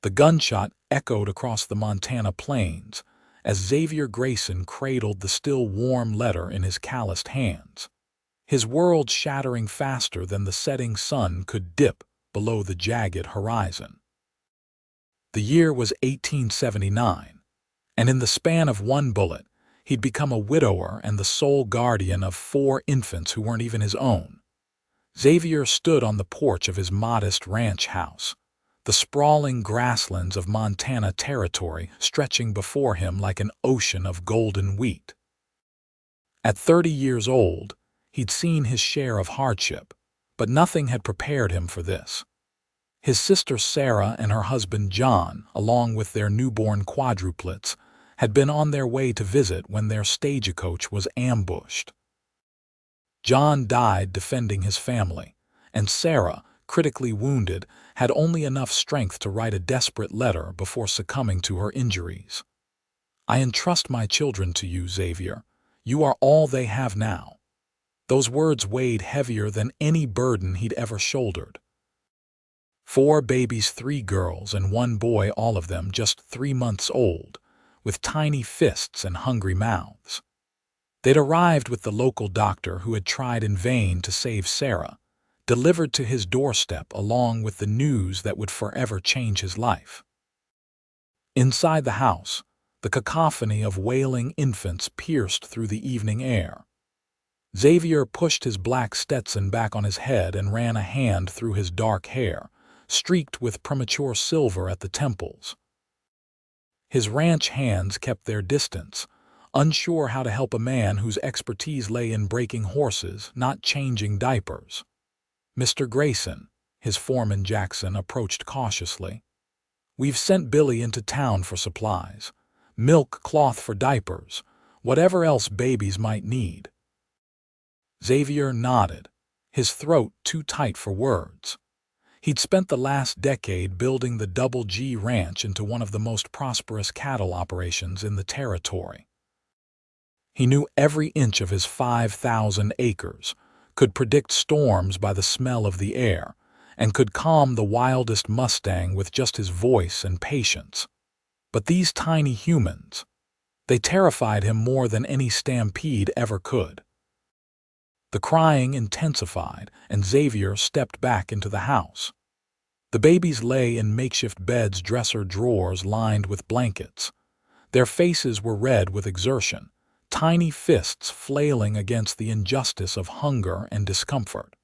The gunshot echoed across the Montana plains as Xavier Grayson cradled the still warm letter in his calloused hands, his world shattering faster than the setting sun could dip below the jagged horizon. The year was 1879, and in the span of one bullet, he'd become a widower and the sole guardian of 4 infants who weren't even his own. Xavier stood on the porch of his modest ranch house, the sprawling grasslands of Montana Territory stretching before him like an ocean of golden wheat. At 30 years old, he'd seen his share of hardship, but nothing had prepared him for this. His sister Sarah and her husband John, along with their newborn quadruplets, had been on their way to visit when their stagecoach was ambushed. John died defending his family, and Sarah, critically wounded, had only enough strength to write a desperate letter before succumbing to her injuries. "I entrust my children to you, Xavier. You are all they have now." Those words weighed heavier than any burden he'd ever shouldered. 4 babies, 3 girls and 1 boy, all of them just 3 months old, with tiny fists and hungry mouths. They'd arrived with the local doctor who had tried in vain to save Sarah, delivered to his doorstep along with the news that would forever change his life. Inside the house, the cacophony of wailing infants pierced through the evening air. Xavier pushed his black Stetson back on his head and ran a hand through his dark hair, streaked with premature silver at the temples. His ranch hands kept their distance, unsure how to help a man whose expertise lay in breaking horses, not changing diapers. "Mr. Grayson," his foreman Jackson approached cautiously. "We've sent Billy into town for supplies, milk, cloth for diapers, whatever else babies might need." Xavier nodded, his throat too tight for words. He'd spent the last decade building the Double G Ranch into one of the most prosperous cattle operations in the territory. He knew every inch of his 5,000 acres, could predict storms by the smell of the air, and could calm the wildest Mustang with just his voice and patience. But these tiny humans, they terrified him more than any stampede ever could. The crying intensified, and Xavier stepped back into the house. The babies lay in makeshift beds, dresser drawers lined with blankets. Their faces were red with exertion, tiny fists flailing against the injustice of hunger and discomfort.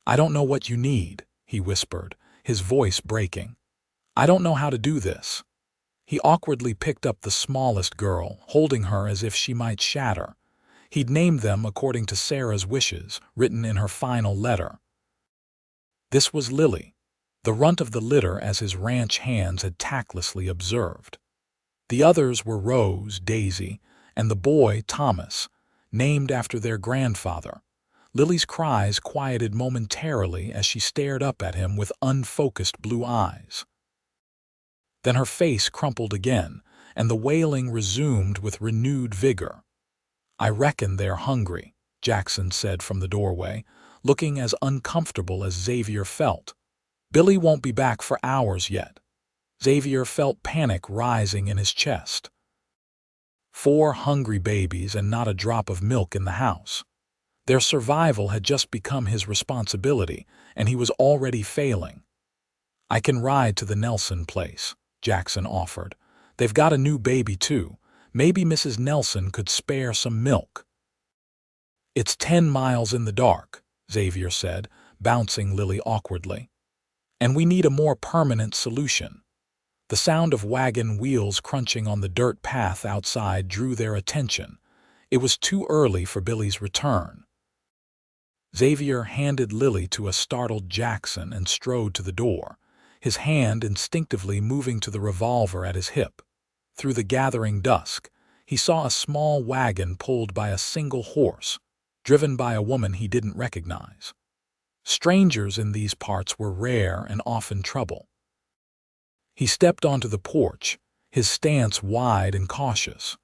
"I don't know what you need," he whispered, his voice breaking. "I don't know how to do this." He awkwardly picked up the smallest girl, holding her as if she might shatter. He'd named them according to Sarah's wishes, written in her final letter. This was Lily, the runt of the litter as his ranch hands had tactlessly observed. The others were Rose, Daisy, and the boy, Thomas, named after their grandfather. Lily's cries quieted momentarily as she stared up at him with unfocused blue eyes. Then her face crumpled again, and the wailing resumed with renewed vigor. "I reckon they're hungry," Jackson said from the doorway, looking as uncomfortable as Xavier felt. "Billy won't be back for hours yet." Xavier felt panic rising in his chest. 4 hungry babies and not a drop of milk in the house. Their survival had just become his responsibility, and he was already failing. "I can ride to the Nelson place," Jackson offered. "They've got a new baby, too. Maybe Mrs. Nelson could spare some milk." "It's 10 miles in the dark," Xavier said, bouncing Lily awkwardly. "And we need a more permanent solution." The sound of wagon wheels crunching on the dirt path outside drew their attention. It was too early for Billy's return. Xavier handed Lily to a startled Jackson and strode to the door, his hand instinctively moving to the revolver at his hip. Through the gathering dusk, he saw a small wagon pulled by a single horse, driven by a woman he didn't recognize. Strangers in these parts were rare and often trouble. He stepped onto the porch, his stance wide and cautious.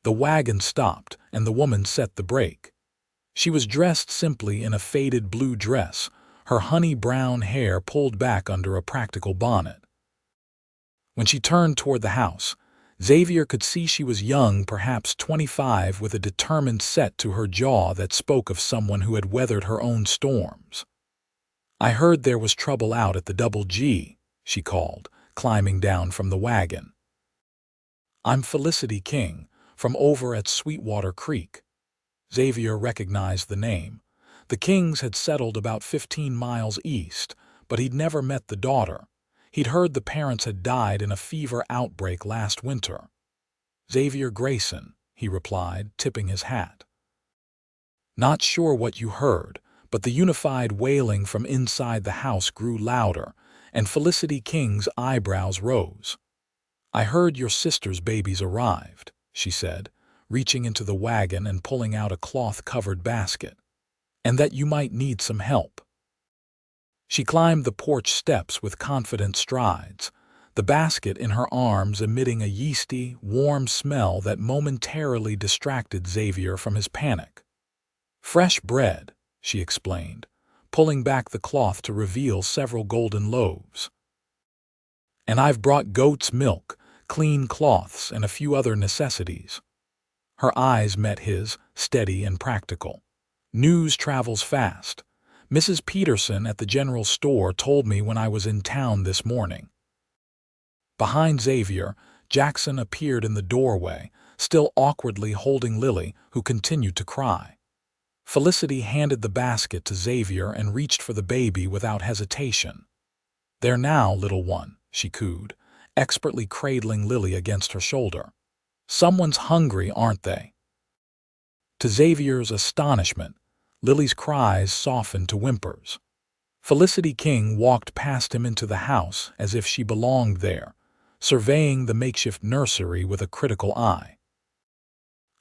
The wagon stopped, and the woman set the brake. She was dressed simply in a faded blue dress, her honey-brown hair pulled back under a practical bonnet. When she turned toward the house, Xavier could see she was young, perhaps 25, with a determined set to her jaw that spoke of someone who had weathered her own storms. "I heard there was trouble out at the Double G," she called, climbing down from the wagon. "I'm Felicity King, from over at Sweetwater Creek." Xavier recognized the name. The Kings had settled about 15 miles east, but he'd never met the daughter. He'd heard the parents had died in a fever outbreak last winter. "Xavier Grayson," he replied, tipping his hat. "Not sure what you heard, but the unified wailing from inside the house grew louder, and Felicity King's eyebrows rose. "I heard your sister's babies arrived," she said, reaching into the wagon and pulling out a cloth-covered basket, "and that you might need some help." She climbed the porch steps with confident strides, the basket in her arms emitting a yeasty, warm smell that momentarily distracted Xavier from his panic. "Fresh bread," she explained, pulling back the cloth to reveal several golden loaves. "And I've brought goat's milk, clean cloths, and a few other necessities." Her eyes met his, steady and practical. "News travels fast. Mrs. Peterson at the general store told me when I was in town this morning." Behind Xavier, Jackson appeared in the doorway, still awkwardly holding Lily, who continued to cry. Felicity handed the basket to Xavier and reached for the baby without hesitation. "There now, little one," she cooed, expertly cradling Lily against her shoulder. "Someone's hungry, aren't they?" To Xavier's astonishment, Lily's cries softened to whimpers. Felicity King walked past him into the house as if she belonged there, surveying the makeshift nursery with a critical eye.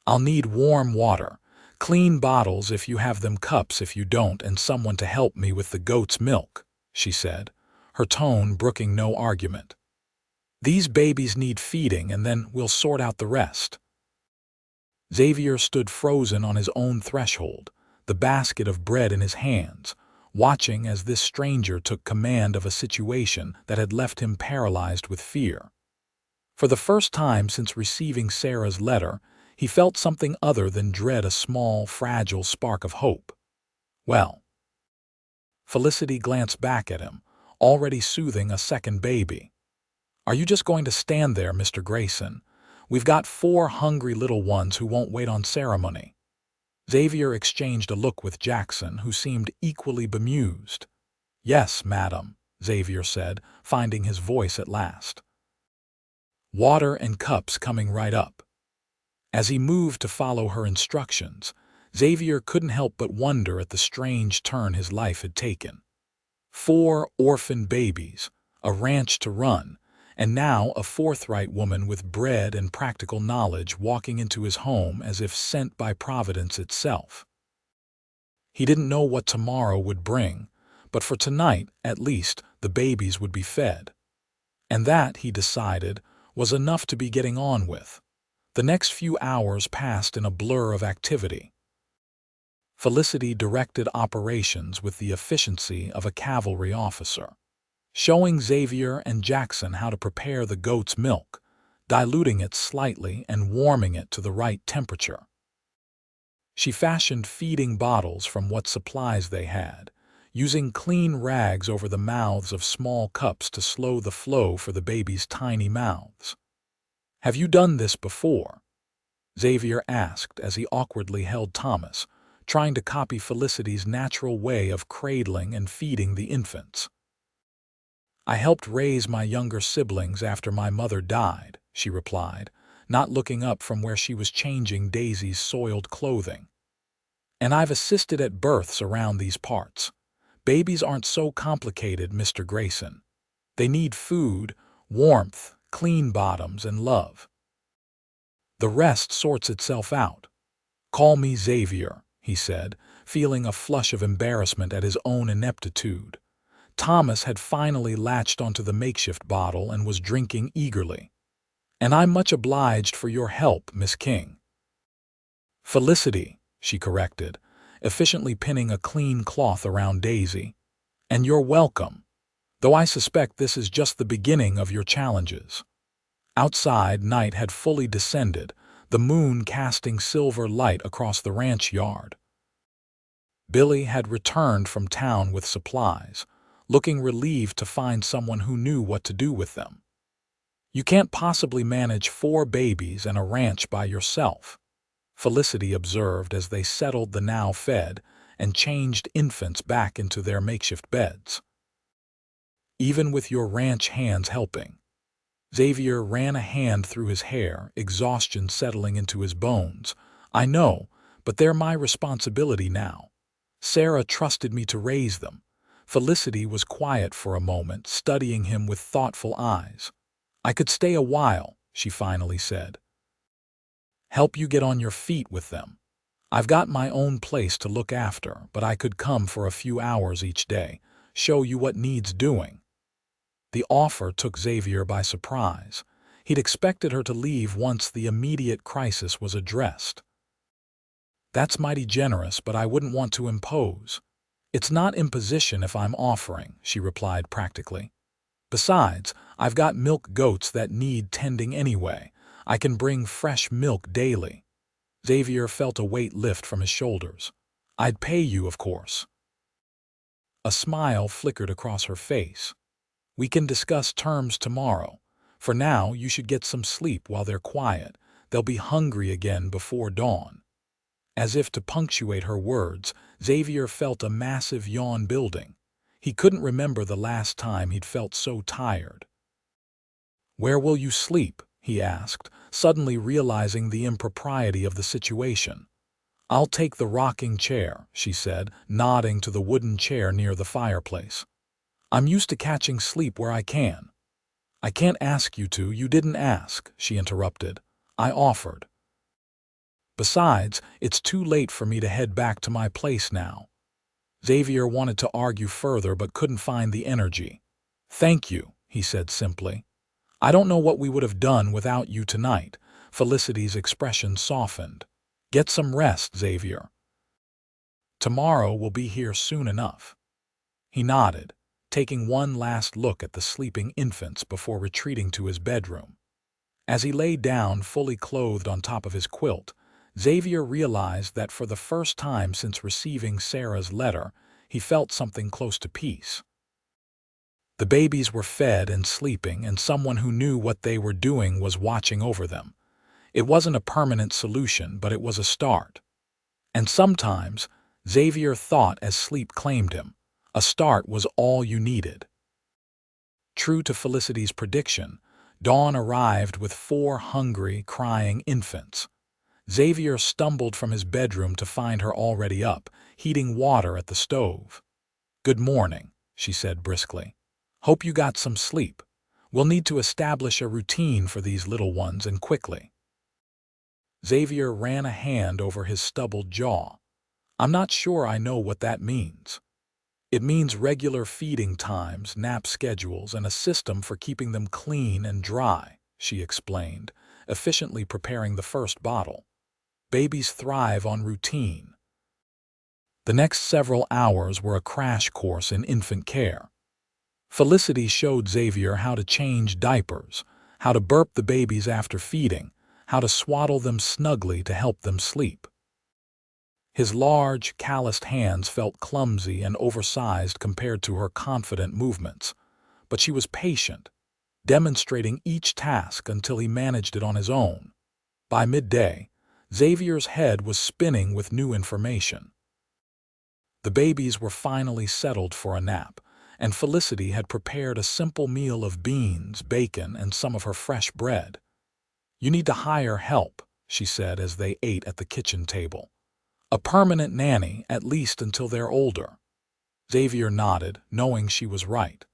"I'll need warm water, clean bottles if you have them, cups if you don't, and someone to help me with the goat's milk," she said, her tone brooking no argument. "These babies need feeding, and then we'll sort out the rest." Xavier stood frozen on his own threshold, the basket of bread in his hands, watching as this stranger took command of a situation that had left him paralyzed with fear. For the first time since receiving Sarah's letter, he felt something other than dread, a small, fragile spark of hope. "Well." Felicity glanced back at him, already soothing a second baby. "Are you just going to stand there, Mr. Grayson? We've got 4 hungry little ones who won't wait on ceremony." Xavier exchanged a look with Jackson, who seemed equally bemused. "Yes, madam," Xavier said, finding his voice at last. "Water and cups coming right up." As he moved to follow her instructions, Xavier couldn't help but wonder at the strange turn his life had taken. 4 orphan babies, a ranch to run, and now a forthright woman with bread and practical knowledge walking into his home as if sent by Providence itself. He didn't know what tomorrow would bring, but for tonight, at least, the babies would be fed. And that, he decided, was enough to be getting on with. The next few hours passed in a blur of activity. Felicity directed operations with the efficiency of a cavalry officer, showing Xavier and Jackson how to prepare the goat's milk, diluting it slightly and warming it to the right temperature. She fashioned feeding bottles from what supplies they had, using clean rags over the mouths of small cups to slow the flow for the babies' tiny mouths. "Have you done this before?" Xavier asked as he awkwardly held Thomas, trying to copy Felicity's natural way of cradling and feeding the infants. "I helped raise my younger siblings after my mother died," she replied, not looking up from where she was changing Daisy's soiled clothing. "And I've assisted at births around these parts. Babies aren't so complicated, Mr. Grayson. They need food, warmth, clean bottoms, and love. The rest sorts itself out. Call me Xavier," he said, feeling a flush of embarrassment at his own ineptitude. Thomas had finally latched onto the makeshift bottle and was drinking eagerly. "And I'm much obliged for your help, Miss King." "Felicity," she corrected, efficiently pinning a clean cloth around Daisy. "And you're welcome." though I suspect this is just the beginning of your challenges." Outside, night had fully descended, the moon casting silver light across the ranch yard. Billy had returned from town with supplies, looking relieved to find someone who knew what to do with them. "You can't possibly manage 4 babies and a ranch by yourself," Felicity observed as they settled the now fed and changed infants back into their makeshift beds. "Even with your ranch hands helping." Xavier ran a hand through his hair, exhaustion settling into his bones. "I know, but they're my responsibility now. Sarah trusted me to raise them." Felicity was quiet for a moment, studying him with thoughtful eyes. "I could stay a while," she finally said. "Help you get on your feet with them. I've got my own place to look after, but I could come for a few hours each day, show you what needs doing." The offer took Xavier by surprise. He'd expected her to leave once the immediate crisis was addressed. "That's mighty generous, but I wouldn't want to impose." "It's not imposition if I'm offering," she replied practically. "Besides, I've got milk goats that need tending anyway. I can bring fresh milk daily." Xavier felt a weight lift from his shoulders. "I'd pay you, of course." A smile flickered across her face. "We can discuss terms tomorrow. For now, you should get some sleep while they're quiet. They'll be hungry again before dawn." As if to punctuate her words, Xavier felt a massive yawn building. He couldn't remember the last time he'd felt so tired. "Where will you sleep?" he asked, suddenly realizing the impropriety of the situation. "I'll take the rocking chair," she said, nodding to the wooden chair near the fireplace. "I'm used to catching sleep where I can." "I can't ask you to, you didn't ask," she interrupted. "I offered. Besides, it's too late for me to head back to my place now." Xavier wanted to argue further but couldn't find the energy. "Thank you," he said simply. "I don't know what we would have done without you tonight." Felicity's expression softened. "Get some rest, Xavier. Tomorrow we'll be here soon enough." He nodded, taking one last look at the sleeping infants before retreating to his bedroom. As he lay down fully clothed on top of his quilt, Xavier realized that for the first time since receiving Sarah's letter, he felt something close to peace. The babies were fed and sleeping, and someone who knew what they were doing was watching over them. It wasn't a permanent solution, but it was a start. And sometimes, Xavier thought as sleep claimed him, a start was all you needed. True to Felicity's prediction, dawn arrived with 4 hungry, crying infants. Xavier stumbled from his bedroom to find her already up, heating water at the stove. "Good morning," she said briskly. "Hope you got some sleep. We'll need to establish a routine for these little ones, and quickly." Xavier ran a hand over his stubbled jaw. "I'm not sure I know what that means." "It means regular feeding times, nap schedules, and a system for keeping them clean and dry," she explained, efficiently preparing the first bottle. "Babies thrive on routine." The next several hours were a crash course in infant care. Felicity showed Xavier how to change diapers, how to burp the babies after feeding, how to swaddle them snugly to help them sleep. His large, calloused hands felt clumsy and oversized compared to her confident movements, but she was patient, demonstrating each task until he managed it on his own. By midday, Xavier's head was spinning with new information. The babies were finally settled for a nap, and Felicity had prepared a simple meal of beans, bacon, and some of her fresh bread. "You need to hire help," she said as they ate at the kitchen table. "A permanent nanny, at least until they're older." Xavier nodded, knowing she was right.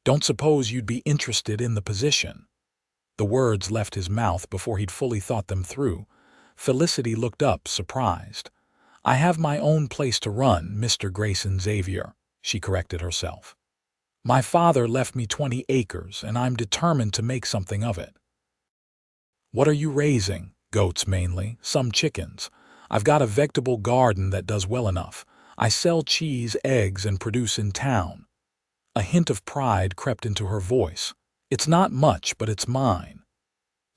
"Don't suppose you'd be interested in the position?" The words left his mouth before he'd fully thought them through. Felicity looked up, surprised. "I have my own place to run, Mr. Grayson Xavier," she corrected herself. "My father left me 20 acres, and I'm determined to make something of it." "What are you raising?" "Goats mainly, some chickens. I've got a vegetable garden that does well enough. I sell cheese, eggs, and produce in town." A hint of pride crept into her voice. "It's not much, but it's mine."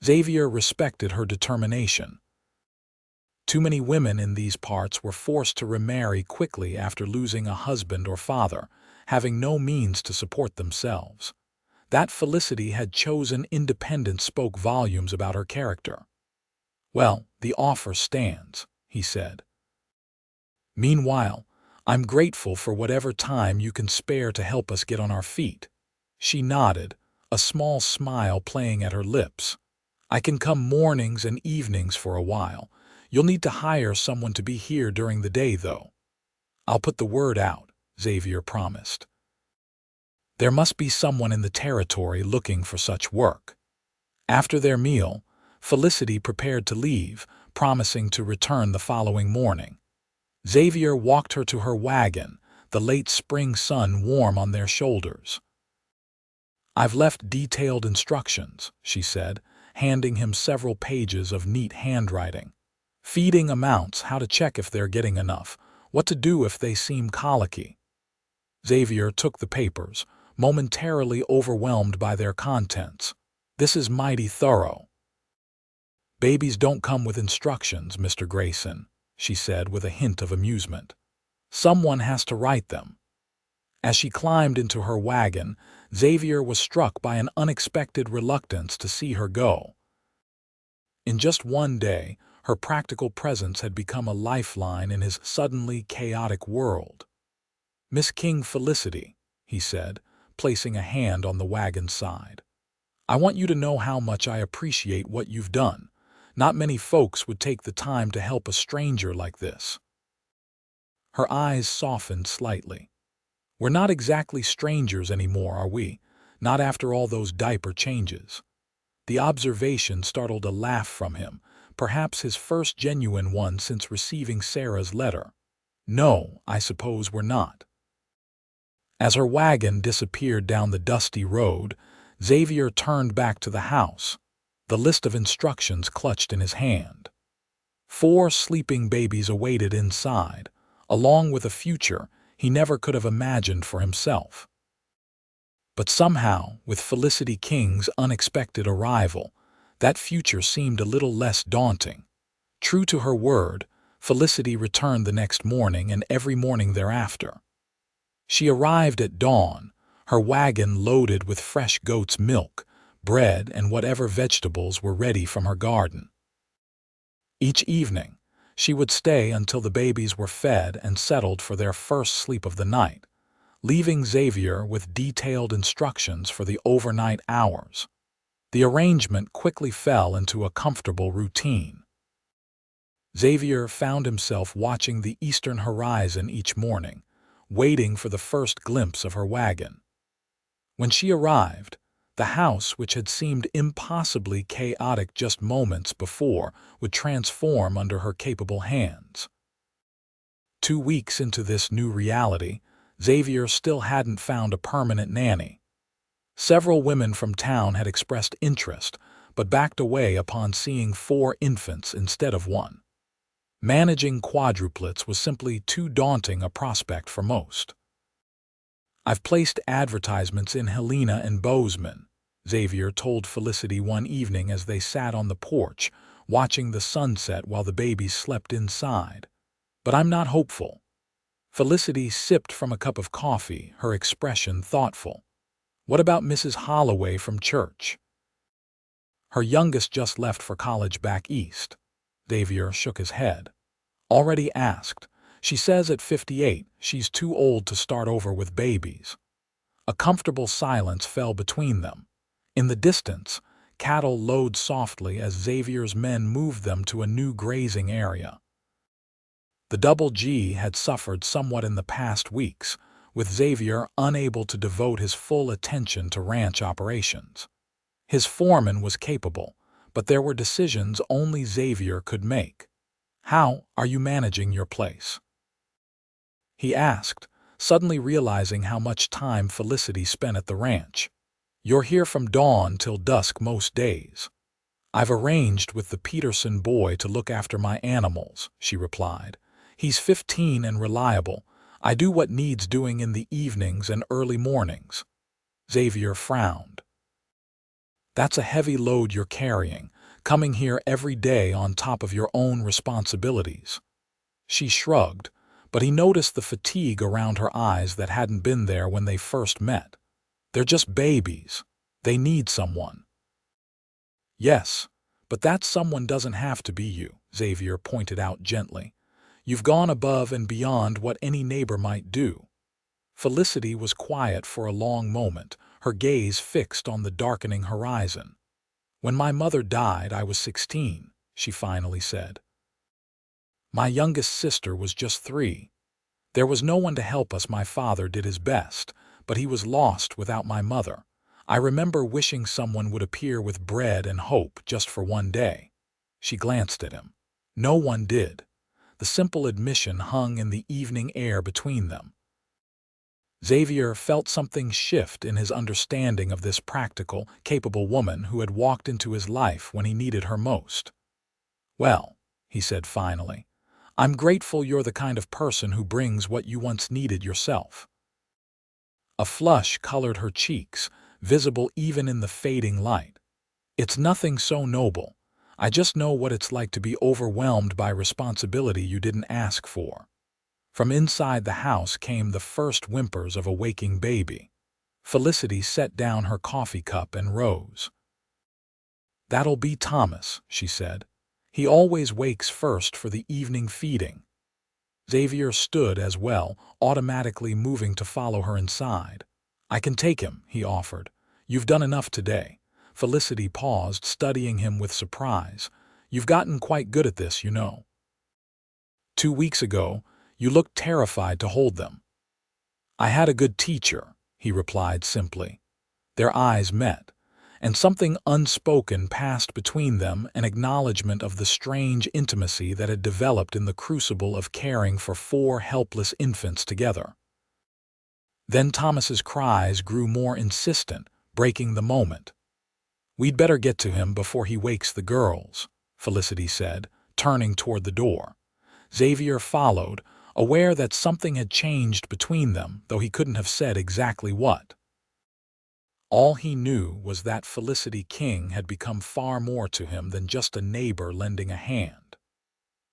Xavier respected her determination. Too many women in these parts were forced to remarry quickly after losing a husband or father, having no means to support themselves. That Felicity had chosen independence spoke volumes about her character. "Well, the offer stands," he said. "Meanwhile, I'm grateful for whatever time you can spare to help us get on our feet." She nodded, a small smile playing at her lips. "I can come mornings and evenings for a while. You'll need to hire someone to be here during the day, though." "I'll put the word out," Xavier promised. There must be someone in the territory looking for such work. After their meal, Felicity prepared to leave, promising to return the following morning. Xavier walked her to her wagon, the late spring sun warm on their shoulders. "I've left detailed instructions," she said, handing him several pages of neat handwriting. "Feeding amounts, how to check if they're getting enough, what to do if they seem colicky." Xavier took the papers, momentarily overwhelmed by their contents. "This is mighty thorough." "Babies don't come with instructions, Mr. Grayson," she said with a hint of amusement. "Someone has to write them." As she climbed into her wagon, Xavier was struck by an unexpected reluctance to see her go. In just one day, her practical presence had become a lifeline in his suddenly chaotic world. "Miss King Felicity," he said, placing a hand on the wagon's side. "I want you to know how much I appreciate what you've done. Not many folks would take the time to help a stranger like this." Her eyes softened slightly. "We're not exactly strangers anymore, are we? Not after all those diaper changes." The observation startled a laugh from him, perhaps his first genuine one since receiving Sarah's letter. "No, I suppose we're not." As her wagon disappeared down the dusty road, Xavier turned back to the house, the list of instructions clutched in his hand. 4 sleeping babies awaited inside, along with a future he never could have imagined for himself. But somehow, with Felicity King's unexpected arrival, that future seemed a little less daunting. True to her word, Felicity returned the next morning and every morning thereafter. She arrived at dawn, her wagon loaded with fresh goat's milk, bread, and whatever vegetables were ready from her garden. Each evening, she would stay until the babies were fed and settled for their first sleep of the night, leaving Xavier with detailed instructions for the overnight hours. The arrangement quickly fell into a comfortable routine. Xavier found himself watching the eastern horizon each morning, waiting for the first glimpse of her wagon. When she arrived, the house, which had seemed impossibly chaotic just moments before, would transform under her capable hands. 2 weeks into this new reality, Xavier still hadn't found a permanent nanny. Several women from town had expressed interest, but backed away upon seeing 4 infants instead of 1. Managing quadruplets was simply too daunting a prospect for most. "I've placed advertisements in Helena and Boseman," Xavier told Felicity one evening as they sat on the porch, watching the sunset while the babies slept inside. "But I'm not hopeful." Felicity sipped from a cup of coffee, her expression thoughtful. "What about Mrs. Holloway from church?" "Her youngest just left for college back east." Xavier shook his head. "Already asked. She says at 58 she's too old to start over with babies." A comfortable silence fell between them. In the distance, cattle lowed softly as Xavier's men moved them to a new grazing area. The Double G had suffered somewhat in the past weeks, with Xavier unable to devote his full attention to ranch operations. His foreman was capable, but there were decisions only Xavier could make. "How are you managing your place?" he asked, suddenly realizing how much time Felicity spent at the ranch. "You're here from dawn till dusk most days." "I've arranged with the Peterson boy to look after my animals," she replied. "He's 15 and reliable. I do what needs doing in the evenings and early mornings. Xavier frowned. That's a heavy load you're carrying, coming here every day on top of your own responsibilities. She shrugged, but he noticed the fatigue around her eyes that hadn't been there when they first met. They're just babies. They need someone. Yes, but that someone doesn't have to be you, Xavier pointed out gently. You've gone above and beyond what any neighbor might do. Felicity was quiet for a long moment, her gaze fixed on the darkening horizon. When my mother died, I was 16, she finally said. My youngest sister was just 3. There was no one to help us. My father did his best, but he was lost without my mother. I remember wishing someone would appear with bread and hope just for one day. She glanced at him. No one did. The simple admission hung in the evening air between them. Xavier felt something shift in his understanding of this practical, capable woman who had walked into his life when he needed her most. Well, he said finally, I'm grateful you're the kind of person who brings what you once needed yourself. A flush colored her cheeks, visible even in the fading light. It's nothing so noble. I just know what it's like to be overwhelmed by responsibility you didn't ask for. From inside the house came the first whimpers of a waking baby. Felicity set down her coffee cup and rose. That'll be Thomas, she said. He always wakes first for the evening feeding. Xavier stood as well, automatically moving to follow her inside. I can take him, he offered. You've done enough today. Felicity paused, studying him with surprise. You've gotten quite good at this, you know. 2 weeks ago, you looked terrified to hold them. I had a good teacher, he replied simply. Their eyes met, and something unspoken passed between them, an acknowledgement of the strange intimacy that had developed in the crucible of caring for 4 helpless infants together. Then Thomas's cries grew more insistent, breaking the moment. We'd better get to him before he wakes the girls, Felicity said, turning toward the door. Xavier followed, aware that something had changed between them, though he couldn't have said exactly what. All he knew was that Felicity King had become far more to him than just a neighbor lending a hand.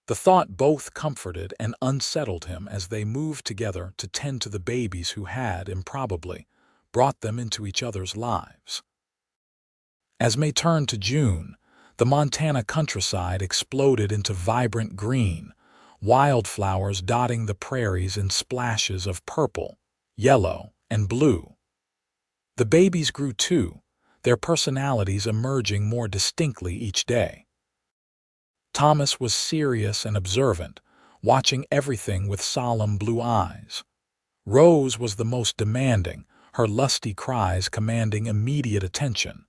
The thought both comforted and unsettled him as they moved together to tend to the babies who had, improbably, brought them into each other's lives. As May turned to June, the Montana countryside exploded into vibrant green, wildflowers dotting the prairies in splashes of purple, yellow, and blue. The babies grew too, their personalities emerging more distinctly each day. Thomas was serious and observant, watching everything with solemn blue eyes. Rose was the most demanding, her lusty cries commanding immediate attention.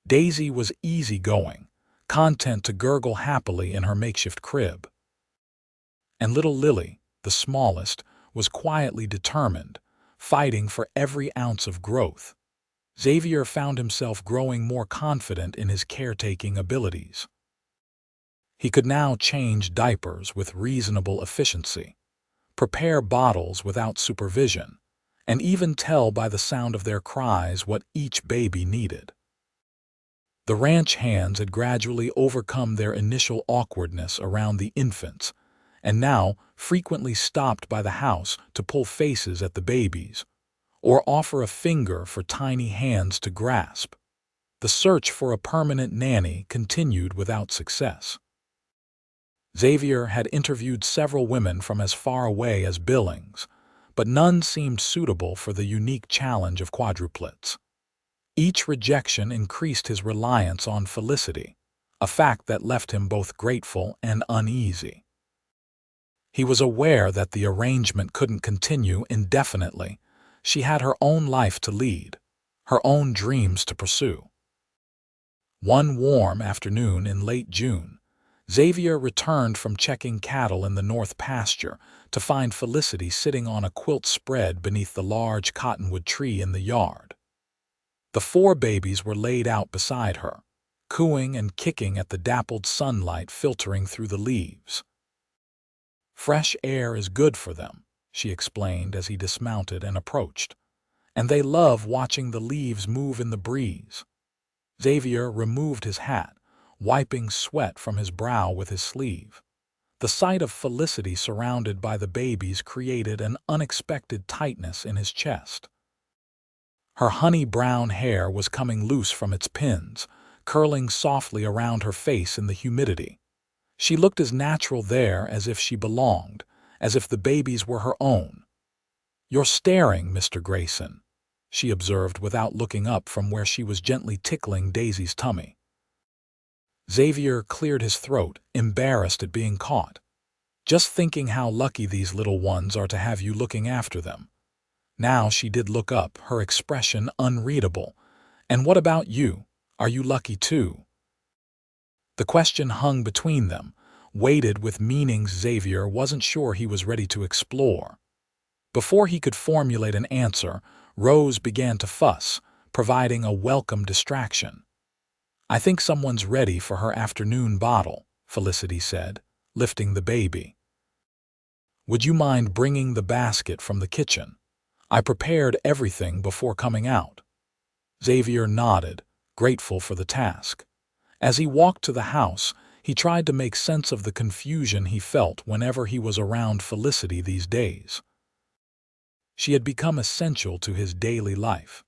Daisy was easygoing, content to gurgle happily in her makeshift crib. And little Lily, the smallest, was quietly determined, fighting for every ounce of growth. Xavier found himself growing more confident in his caretaking abilities. He could now change diapers with reasonable efficiency, prepare bottles without supervision, and even tell by the sound of their cries what each baby needed. The ranch hands had gradually overcome their initial awkwardness around the infants, and now frequently stopped by the house to pull faces at the babies, or offer a finger for tiny hands to grasp. The search for a permanent nanny continued without success. Xavier had interviewed several women from as far away as Billings, but none seemed suitable for the unique challenge of quadruplets. Each rejection increased his reliance on Felicity, a fact that left him both grateful and uneasy. He was aware that the arrangement couldn't continue indefinitely. She had her own life to lead, her own dreams to pursue. One warm afternoon in late June, Xavier returned from checking cattle in the north pasture to find Felicity sitting on a quilt spread beneath the large cottonwood tree in the yard. The 4 babies were laid out beside her, cooing and kicking at the dappled sunlight filtering through the leaves. Fresh air is good for them, she explained as he dismounted and approached. "And they love watching the leaves move in the breeze." Xavier removed his hat, wiping sweat from his brow with his sleeve. The sight of Felicity surrounded by the babies created an unexpected tightness in his chest. Her honey-brown hair was coming loose from its pins, curling softly around her face in the humidity. She looked as natural there as if she belonged, as if the babies were her own. "You're staring, Mr. Grayson," she observed without looking up from where she was gently tickling Daisy's tummy. Xavier cleared his throat, embarrassed at being caught. "Just thinking how lucky these little ones are to have you looking after them." Now she did look up, her expression unreadable. "And what about you? Are you lucky too?" The question hung between them, weighted with meanings Xavier wasn't sure he was ready to explore. Before he could formulate an answer, Rose began to fuss, providing a welcome distraction. "I think someone's ready for her afternoon bottle," Felicity said, lifting the baby. "Would you mind bringing the basket from the kitchen? I prepared everything before coming out." Xavier nodded, grateful for the task. As he walked to the house, he tried to make sense of the confusion he felt whenever he was around Felicity these days. She had become essential to his daily life,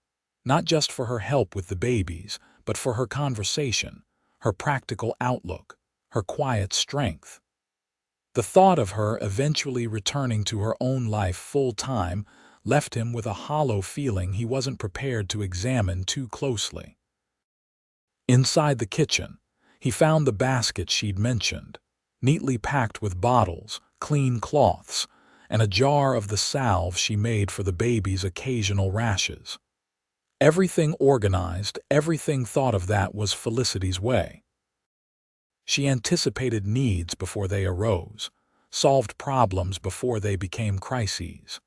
not just for her help with the babies, but for her conversation, her practical outlook, her quiet strength. The thought of her eventually returning to her own life full-time left him with a hollow feeling he wasn't prepared to examine too closely. Inside the kitchen, he found the basket she'd mentioned, neatly packed with bottles, clean cloths, and a jar of the salve she made for the baby's occasional rashes. Everything organized, everything thought of that was Felicity's way. She anticipated needs before they arose, solved problems before they became crises.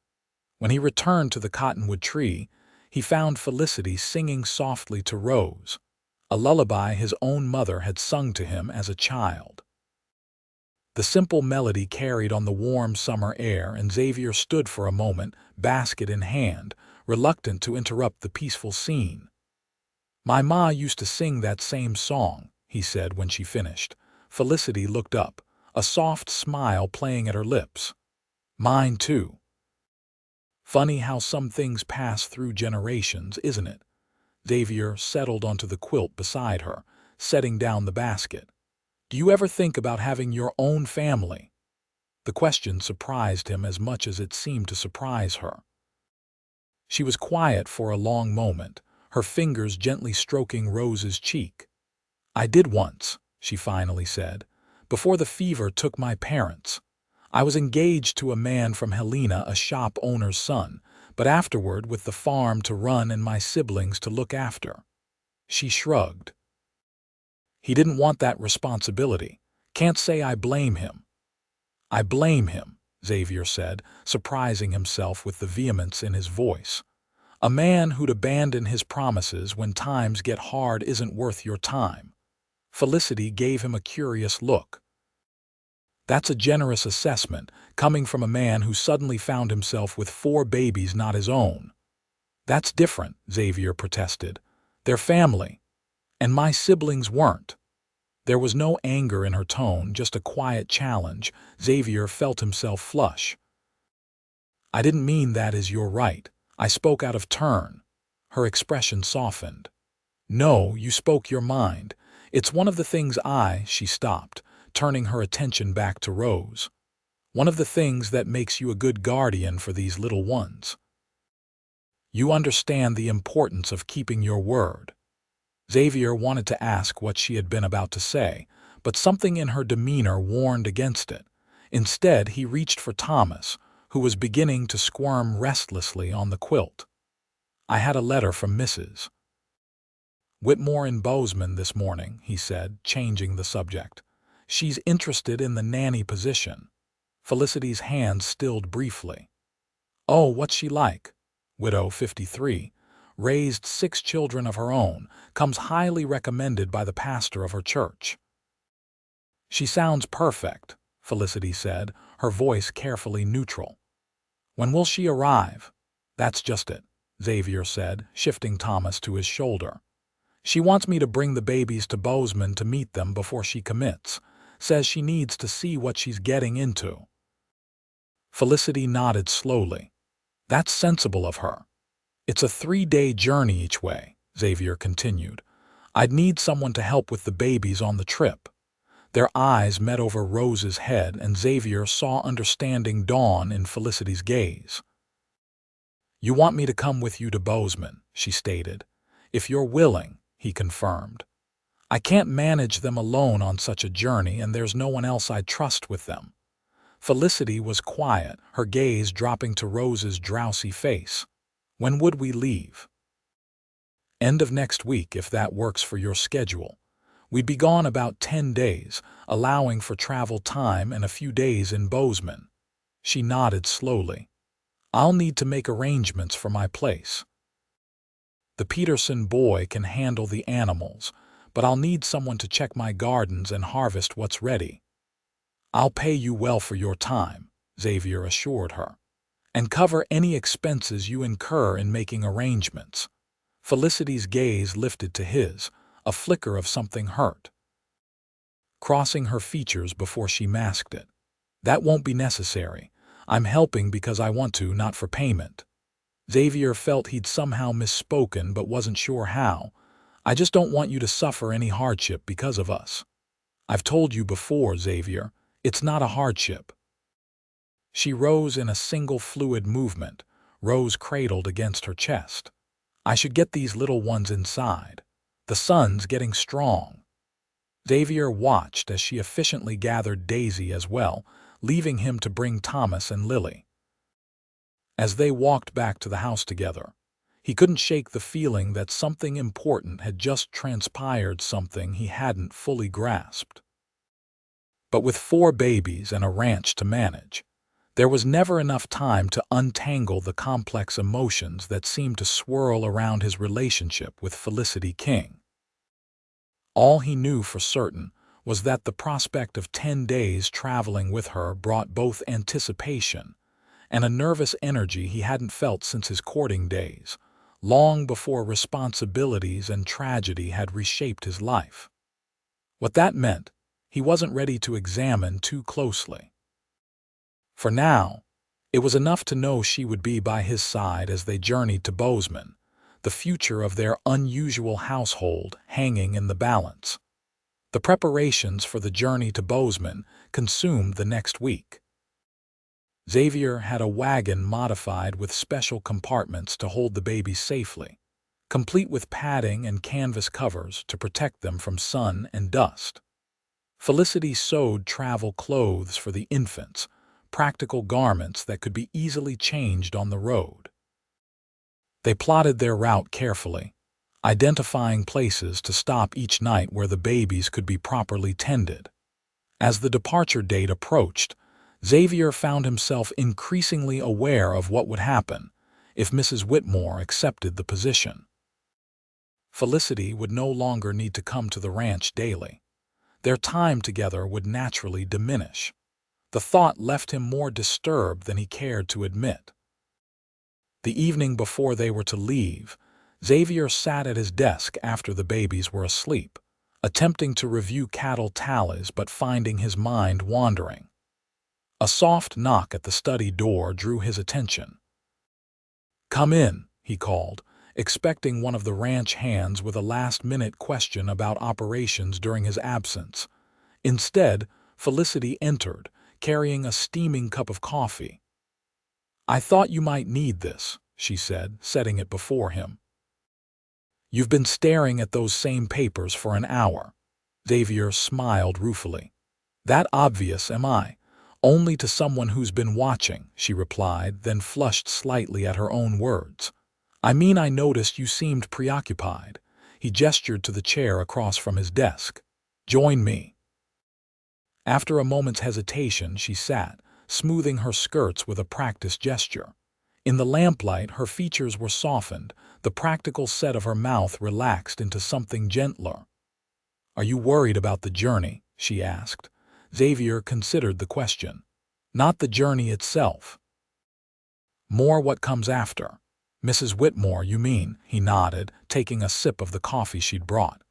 When he returned to the cottonwood tree, he found Felicity singing softly to Rose, a lullaby his own mother had sung to him as a child. The simple melody carried on the warm summer air, and Xavier stood for a moment, basket in hand, reluctant to interrupt the peaceful scene. "My ma used to sing that same song," he said when she finished. Felicity looked up, a soft smile playing at her lips. "Mine too." Funny how some things pass through generations, isn't it? Xavier settled onto the quilt beside her, setting down the basket. "Do you ever think about having your own family?" The question surprised him as much as it seemed to surprise her. She was quiet for a long moment, her fingers gently stroking Rose's cheek. "I did once," she finally said, "before the fever took my parents. I was engaged to a man from Helena, a shop owner's son, but afterward with the farm to run and my siblings to look after." She shrugged. "He didn't want that responsibility. Can't say I blame him." "I blame him," Xavier said, surprising himself with the vehemence in his voice. "A man who'd abandon his promises when times get hard isn't worth your time." Felicity gave him a curious look. "That's a generous assessment, coming from a man who suddenly found himself with 4 babies not his own." "That's different," Xavier protested. "They're family. And my siblings weren't." There was no anger in her tone, just a quiet challenge. Xavier felt himself flush. "I didn't mean that as you're right. I spoke out of turn." Her expression softened. "No, you spoke your mind. It's one of the things She stopped, turning her attention back to Rose. "One of the things that makes you a good guardian for these little ones. You understand the importance of keeping your word." Xavier wanted to ask what she had been about to say, but something in her demeanor warned against it. Instead, he reached for Thomas, who was beginning to squirm restlessly on the quilt. "I had a letter from Mrs. Whitmore in Boseman this morning," he said, changing the subject. "She's interested in the nanny position." Felicity's hand stilled briefly. "Oh, what's she like?" "Widow, 53, raised 6 children of her own, comes highly recommended by the pastor of her church." "She sounds perfect," Felicity said, her voice carefully neutral. When will she arrive? That's just it, Xavier said, shifting Thomas to his shoulder. She wants me to bring the babies to Boseman to meet them before she commits. Says she needs to see what she's getting into. Felicity nodded slowly. That's sensible of her. It's a 3-day journey each way, Xavier continued. I'd need someone to help with the babies on the trip. Their eyes met over Rose's head, and Xavier saw understanding dawn in Felicity's gaze. You want me to come with you to Boseman, she stated. If you're willing, he confirmed. I can't manage them alone on such a journey, and there's no one else I'd trust with them. Felicity was quiet, her gaze dropping to Rose's drowsy face. When would we leave? End of next week, if that works for your schedule. We'd be gone about 10 days, allowing for travel time and a few days in Boseman. She nodded slowly. I'll need to make arrangements for my place. The Peterson boy can handle the animals, but I'll need someone to check my gardens and harvest what's ready. I'll pay you well for your time, Xavier assured her, and cover any expenses you incur in making arrangements. Felicity's gaze lifted to his, a flicker of something hurt, crossing her features before she masked it. That won't be necessary. I'm helping because I want to, not for payment. Xavier felt he'd somehow misspoken but wasn't sure how. I just don't want you to suffer any hardship because of us. I've told you before, Xavier, it's not a hardship. She rose in a single fluid movement, Rose cradled against her chest. I should get these little ones inside. The sun's getting strong. Xavier watched as she efficiently gathered Daisy as well, leaving him to bring Thomas and Lily. As they walked back to the house together, he couldn't shake the feeling that something important had just transpired, something he hadn't fully grasped. But with 4 babies and a ranch to manage, there was never enough time to untangle the complex emotions that seemed to swirl around his relationship with Felicity King. All he knew for certain was that the prospect of 10 days traveling with her brought both anticipation and a nervous energy he hadn't felt since his courting days, long before responsibilities and tragedy had reshaped his life. What that meant, he wasn't ready to examine too closely. For now, it was enough to know she would be by his side as they journeyed to Boseman, the future of their unusual household hanging in the balance. The preparations for the journey to Boseman consumed the next week. Xavier had a wagon modified with special compartments to hold the babies safely, complete with padding and canvas covers to protect them from sun and dust. Felicity sewed travel clothes for the infants, practical garments that could be easily changed on the road. They plotted their route carefully, identifying places to stop each night where the babies could be properly tended. As the departure date approached, Xavier found himself increasingly aware of what would happen if Mrs. Whitmore accepted the position. Felicity would no longer need to come to the ranch daily. Their time together would naturally diminish. The thought left him more disturbed than he cared to admit. The evening before they were to leave, Xavier sat at his desk after the babies were asleep, attempting to review cattle tallies but finding his mind wandering. A soft knock at the study door drew his attention. "Come in," he called, expecting one of the ranch hands with a last-minute question about operations during his absence. Instead, Felicity entered, carrying a steaming cup of coffee. "I thought you might need this," she said, setting it before him. "You've been staring at those same papers for an hour." Xavier smiled ruefully. "That obvious, am I?" "Only to someone who's been watching," she replied, then flushed slightly at her own words. "I mean, I noticed you seemed preoccupied." He gestured to the chair across from his desk. "Join me." After a moment's hesitation, she sat, smoothing her skirts with a practiced gesture. In the lamplight, her features were softened, the practical set of her mouth relaxed into something gentler. "Are you worried about the journey?" she asked. Xavier considered the question. "Not the journey itself." More what comes after. Mrs. Whitmore, you mean, he nodded, taking a sip of the coffee she'd brought.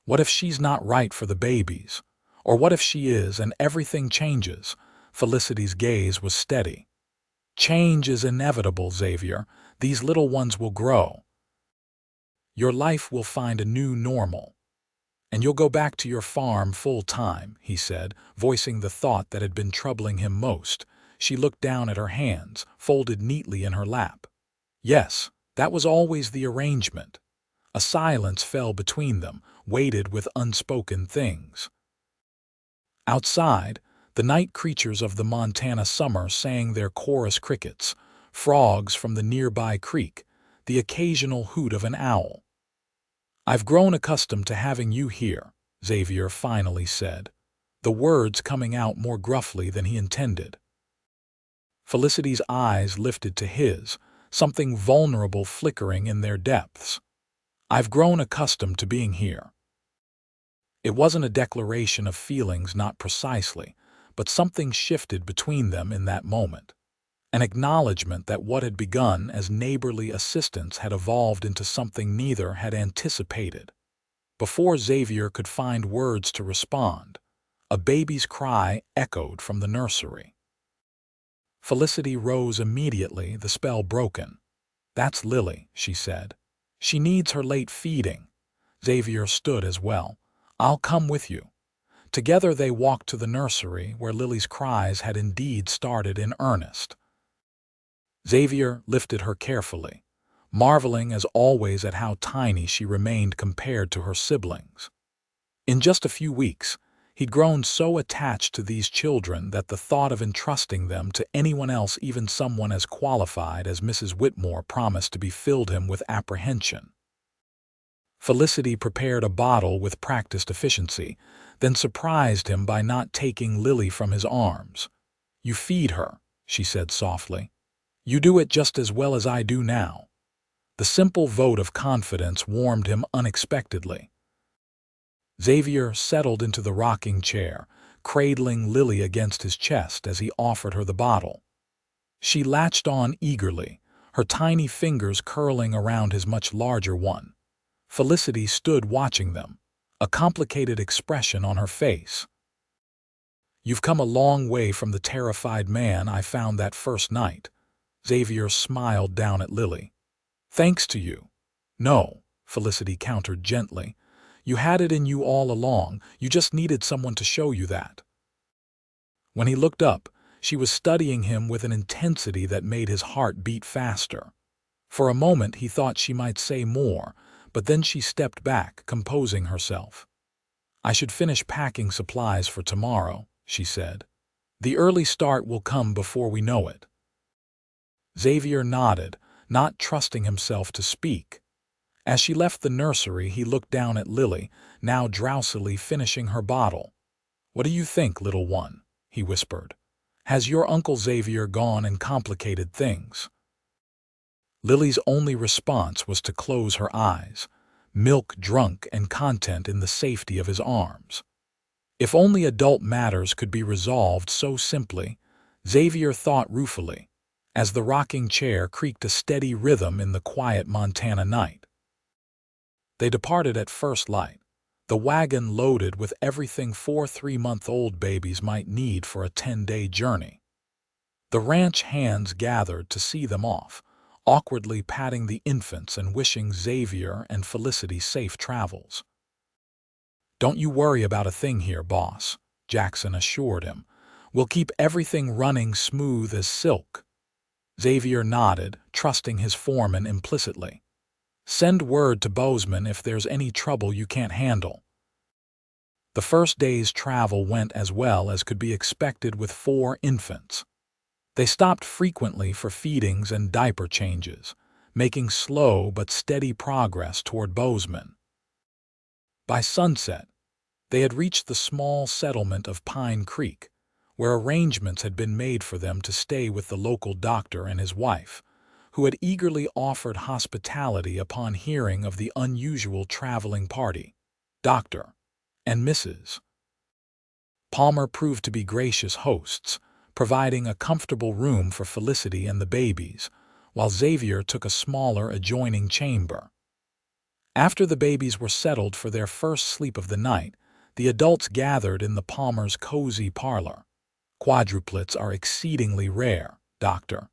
What if she's not right for the babies? Or what if she is and everything changes? Felicity's gaze was steady. Change is inevitable, Xavier. These little ones will grow. Your life will find a new normal. And you'll go back to your farm full-time, he said, voicing the thought that had been troubling him most. She looked down at her hands, folded neatly in her lap. Yes, that was always the arrangement. A silence fell between them, weighted with unspoken things. Outside, the night creatures of the Montana summer sang their chorus crickets, frogs from the nearby creek, the occasional hoot of an owl. I've grown accustomed to having you here, Xavier finally said, the words coming out more gruffly than he intended. Felicity's eyes lifted to his, something vulnerable flickering in their depths. I've grown accustomed to being here. It wasn't a declaration of feelings, not precisely, but something shifted between them in that moment. An acknowledgement that what had begun as neighborly assistance had evolved into something neither had anticipated. Before Xavier could find words to respond, a baby's cry echoed from the nursery. Felicity rose immediately, the spell broken. That's Lily, she said. She needs her late feeding. Xavier stood as well. I'll come with you. Together they walked to the nursery where Lily's cries had indeed started in earnest. Xavier lifted her carefully, marveling as always at how tiny she remained compared to her siblings. In just a few weeks, he'd grown so attached to these children that the thought of entrusting them to anyone else, even someone as qualified as Mrs. Whitmore, promised to be filled him with apprehension. Felicity prepared a bottle with practiced efficiency, then surprised him by not taking Lily from his arms. You feed her, she said softly. You do it just as well as I do now. The simple vote of confidence warmed him unexpectedly. Xavier settled into the rocking chair, cradling Lily against his chest as he offered her the bottle. She latched on eagerly, her tiny fingers curling around his much larger one. Felicity stood watching them, a complicated expression on her face. You've come a long way from the terrified man I found that first night. Xavier smiled down at Lily. Thanks to you. No, Felicity countered gently. You had it in you all along, you just needed someone to show you that. When he looked up, she was studying him with an intensity that made his heart beat faster. For a moment he thought she might say more, but then she stepped back, composing herself. I should finish packing supplies for tomorrow, she said. The early start will come before we know it. Xavier nodded, not trusting himself to speak. As she left the nursery, he looked down at Lily, now drowsily finishing her bottle. What do you think, little one? He whispered. Has your Uncle Xavier gone and complicated things? Lily's only response was to close her eyes, milk drunk and content in the safety of his arms. If only adult matters could be resolved so simply, Xavier thought ruefully, as the rocking chair creaked a steady rhythm in the quiet Montana night. They departed at first light, the wagon loaded with everything 4 3-month-old babies might need for a 10-day journey. The ranch hands gathered to see them off, awkwardly patting the infants and wishing Xavier and Felicity safe travels. Don't you worry about a thing here, boss, Jackson assured him. We'll keep everything running smooth as silk. Xavier nodded, trusting his foreman implicitly. Send word to Boseman if there's any trouble you can't handle. The first day's travel went as well as could be expected with 4 infants. They stopped frequently for feedings and diaper changes, making slow but steady progress toward Boseman. By sunset, they had reached the small settlement of Pine Creek, where arrangements had been made for them to stay with the local doctor and his wife, who had eagerly offered hospitality upon hearing of the unusual traveling party. Dr. and Mrs. Palmer proved to be gracious hosts, providing a comfortable room for Felicity and the babies, while Xavier took a smaller adjoining chamber. After the babies were settled for their first sleep of the night, the adults gathered in the Palmers' cozy parlor. "Quadruplets are exceedingly rare, Doctor,"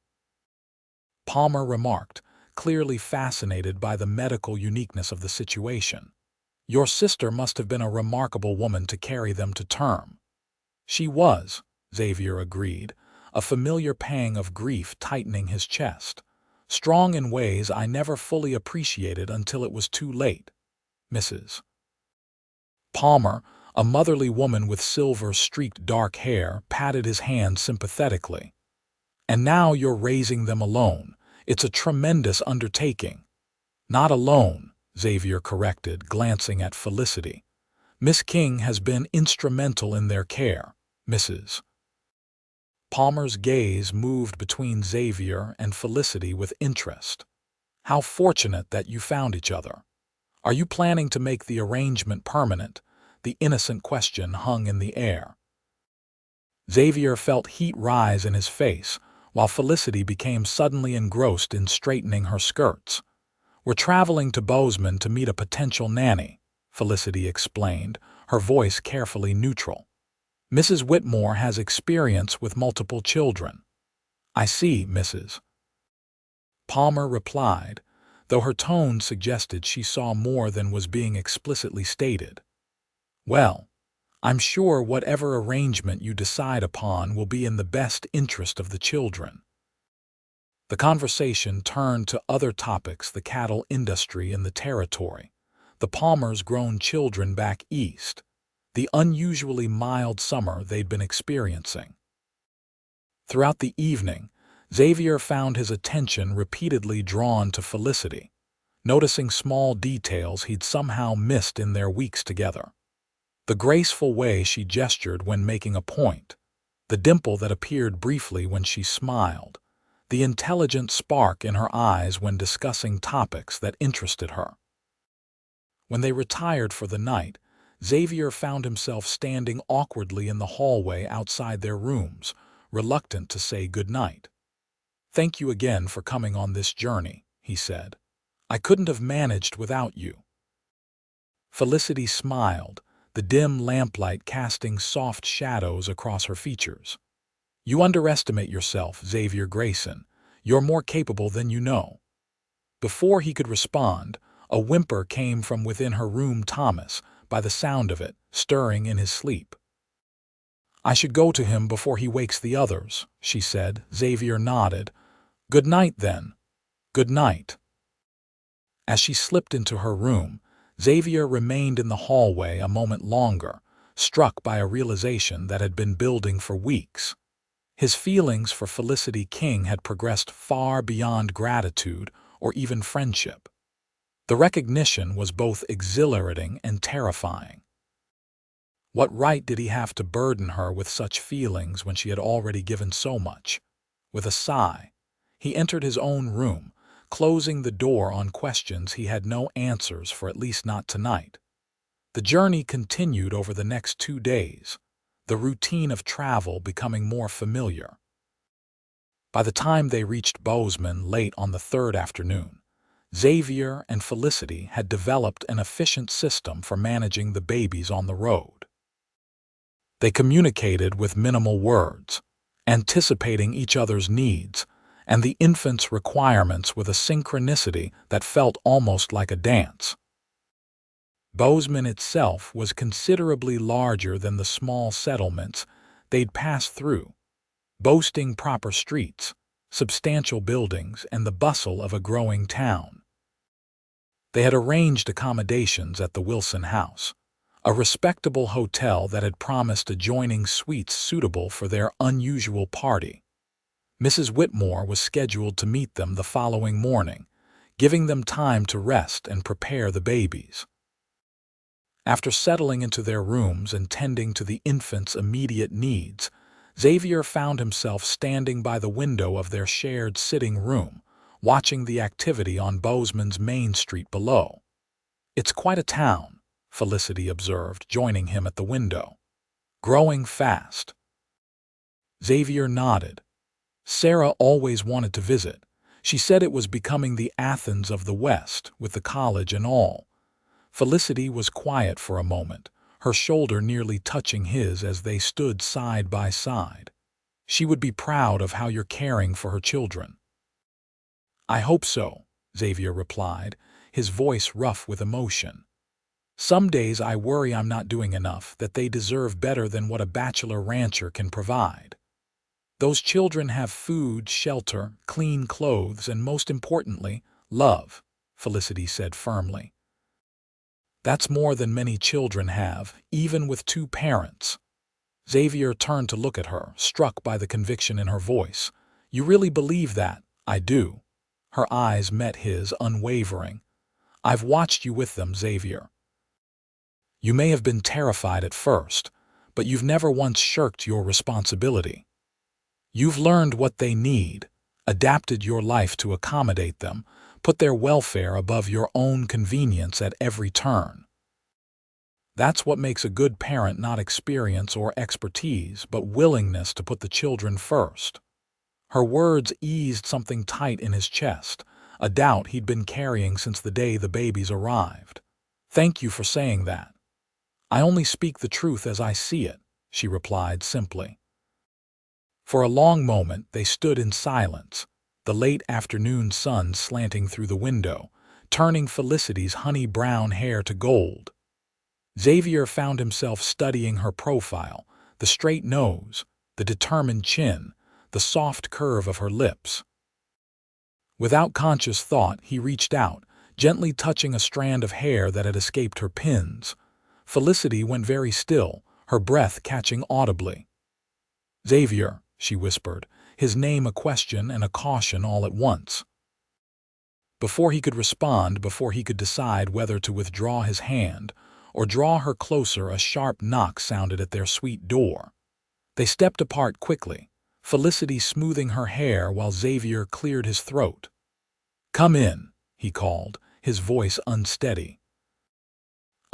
Palmer remarked, clearly fascinated by the medical uniqueness of the situation. "Your sister must have been a remarkable woman to carry them to term." "She was," Xavier agreed, a familiar pang of grief tightening his chest. "Strong in ways I never fully appreciated until it was too late." Mrs. Palmer, a motherly woman with silver-streaked dark hair, patted his hand sympathetically. "And now you're raising them alone. It's a tremendous undertaking." "Not alone," Xavier corrected, glancing at Felicity. "Miss King has been instrumental in their care." Mrs. Palmer's gaze moved between Xavier and Felicity with interest. "How fortunate that you found each other. Are you planning to make the arrangement permanent?" The innocent question hung in the air. Xavier felt heat rise in his face, while Felicity became suddenly engrossed in straightening her skirts. "We're traveling to Boseman to meet a potential nanny," Felicity explained, her voice carefully neutral. "Mrs. Whitmore has experience with multiple children." "I see, Mrs. Palmer replied, though her tone suggested she saw more than was being explicitly stated. "Well, I'm sure whatever arrangement you decide upon will be in the best interest of the children." The conversation turned to other topics: the cattle industry in the territory, the Palmers' grown children back east, the unusually mild summer they'd been experiencing. Throughout the evening, Xavier found his attention repeatedly drawn to Felicity, noticing small details he'd somehow missed in their weeks together. The graceful way she gestured when making a point, the dimple that appeared briefly when she smiled, the intelligent spark in her eyes when discussing topics that interested her. When they retired for the night, Xavier found himself standing awkwardly in the hallway outside their rooms, reluctant to say goodnight. "Thank you again for coming on this journey," he said. "I couldn't have managed without you." Felicity smiled, the dim lamplight casting soft shadows across her features. "You underestimate yourself, Xavier Grayson. You're more capable than you know." Before he could respond, a whimper came from within her room. Thomas, by the sound of it, stirring in his sleep. "I should go to him before he wakes the others," she said. Xavier nodded. "Good night, then." "Good night." As she slipped into her room, Xavier remained in the hallway a moment longer, struck by a realization that had been building for weeks. His feelings for Felicity King had progressed far beyond gratitude or even friendship. The recognition was both exhilarating and terrifying. What right did he have to burden her with such feelings when she had already given so much? With a sigh, he entered his own room, closing the door on questions he had no answers for, at least not tonight. The journey continued over the next 2 days, the routine of travel becoming more familiar. By the time they reached Boseman late on the third afternoon, Xavier and Felicity had developed an efficient system for managing the babies on the road. They communicated with minimal words, anticipating each other's needs and the infant's requirements with a synchronicity that felt almost like a dance. Boseman itself was considerably larger than the small settlements they'd passed through, boasting proper streets, substantial buildings, and the bustle of a growing town. They had arranged accommodations at the Wilson House, a respectable hotel that had promised adjoining suites suitable for their unusual party. Mrs. Whitmore was scheduled to meet them the following morning, giving them time to rest and prepare the babies. After settling into their rooms and tending to the infant's immediate needs, Xavier found himself standing by the window of their shared sitting room, watching the activity on Boseman's main street below. "It's quite a town," Felicity observed, joining him at the window. "Growing fast." Xavier nodded. "Sarah always wanted to visit. She said it was becoming the Athens of the West, with the college and all. Felicity was quiet for a moment, her shoulder nearly touching his as they stood side by side. She would be proud of how you're caring for her children. I hope so, Xavier replied, his voice rough with emotion. Some days I worry I'm not doing enough, that they deserve better than what a bachelor rancher can provide. Those children have food, shelter, clean clothes, and most importantly, love, Felicity said firmly. That's more than many children have, even with two parents. Xavier turned to look at her, struck by the conviction in her voice. You really believe that? I do. Her eyes met his, unwavering. I've watched you with them, Xavier. You may have been terrified at first, but you've never once shirked your responsibility. You've learned what they need, adapted your life to accommodate them, put their welfare above your own convenience at every turn. That's what makes a good parent, not experience or expertise, but willingness to put the children first. Her words eased something tight in his chest, a doubt he'd been carrying since the day the babies arrived. Thank you for saying that. I only speak the truth as I see it, she replied simply. For a long moment they stood in silence, the late afternoon sun slanting through the window, turning Felicity's honey-brown hair to gold. Xavier found himself studying her profile, the straight nose, the determined chin, the soft curve of her lips. Without conscious thought, he reached out, gently touching a strand of hair that had escaped her pins. Felicity went very still, her breath catching audibly. Xavier, she whispered, his name a question and a caution all at once. Before he could respond, before he could decide whether to withdraw his hand or draw her closer, a sharp knock sounded at their suite door. They stepped apart quickly, Felicity smoothing her hair while Xavier cleared his throat. Come in, he called, his voice unsteady.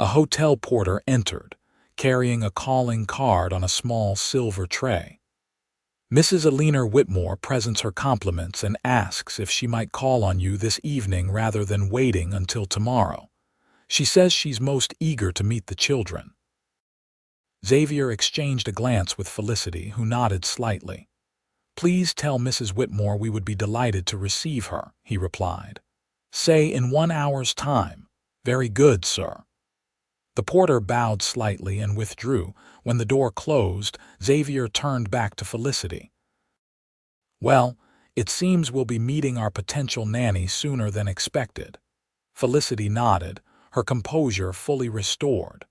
A hotel porter entered, carrying a calling card on a small silver tray. Mrs. Eleanor Whitmore presents her compliments and asks if she might call on you this evening rather than waiting until tomorrow. She says she's most eager to meet the children. Xavier exchanged a glance with Felicity, who nodded slightly. Please tell Mrs. Whitmore we would be delighted to receive her, he replied. Say in 1 hour's time. Very good, sir. The porter bowed slightly and withdrew. When the door closed, Xavier turned back to Felicity. Well, it seems we'll be meeting our potential nanny sooner than expected. Felicity nodded, her composure fully restored.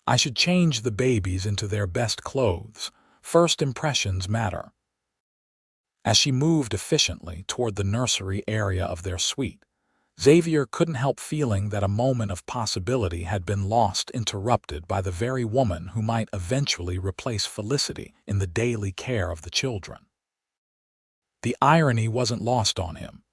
I should change the babies into their best clothes. First impressions matter. As she moved efficiently toward the nursery area of their suite, Xavier couldn't help feeling that a moment of possibility had been lost, interrupted by the very woman who might eventually replace Felicity in the daily care of the children. The irony wasn't lost on him,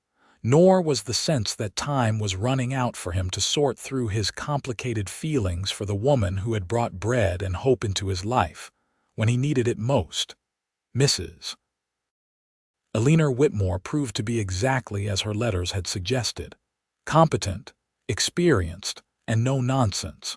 nor was the sense that time was running out for him to sort through his complicated feelings for the woman who had brought bread and hope into his life when he needed it most. Mrs. Eleanor Whitmore proved to be exactly as her letters had suggested. Competent, experienced, and no nonsense.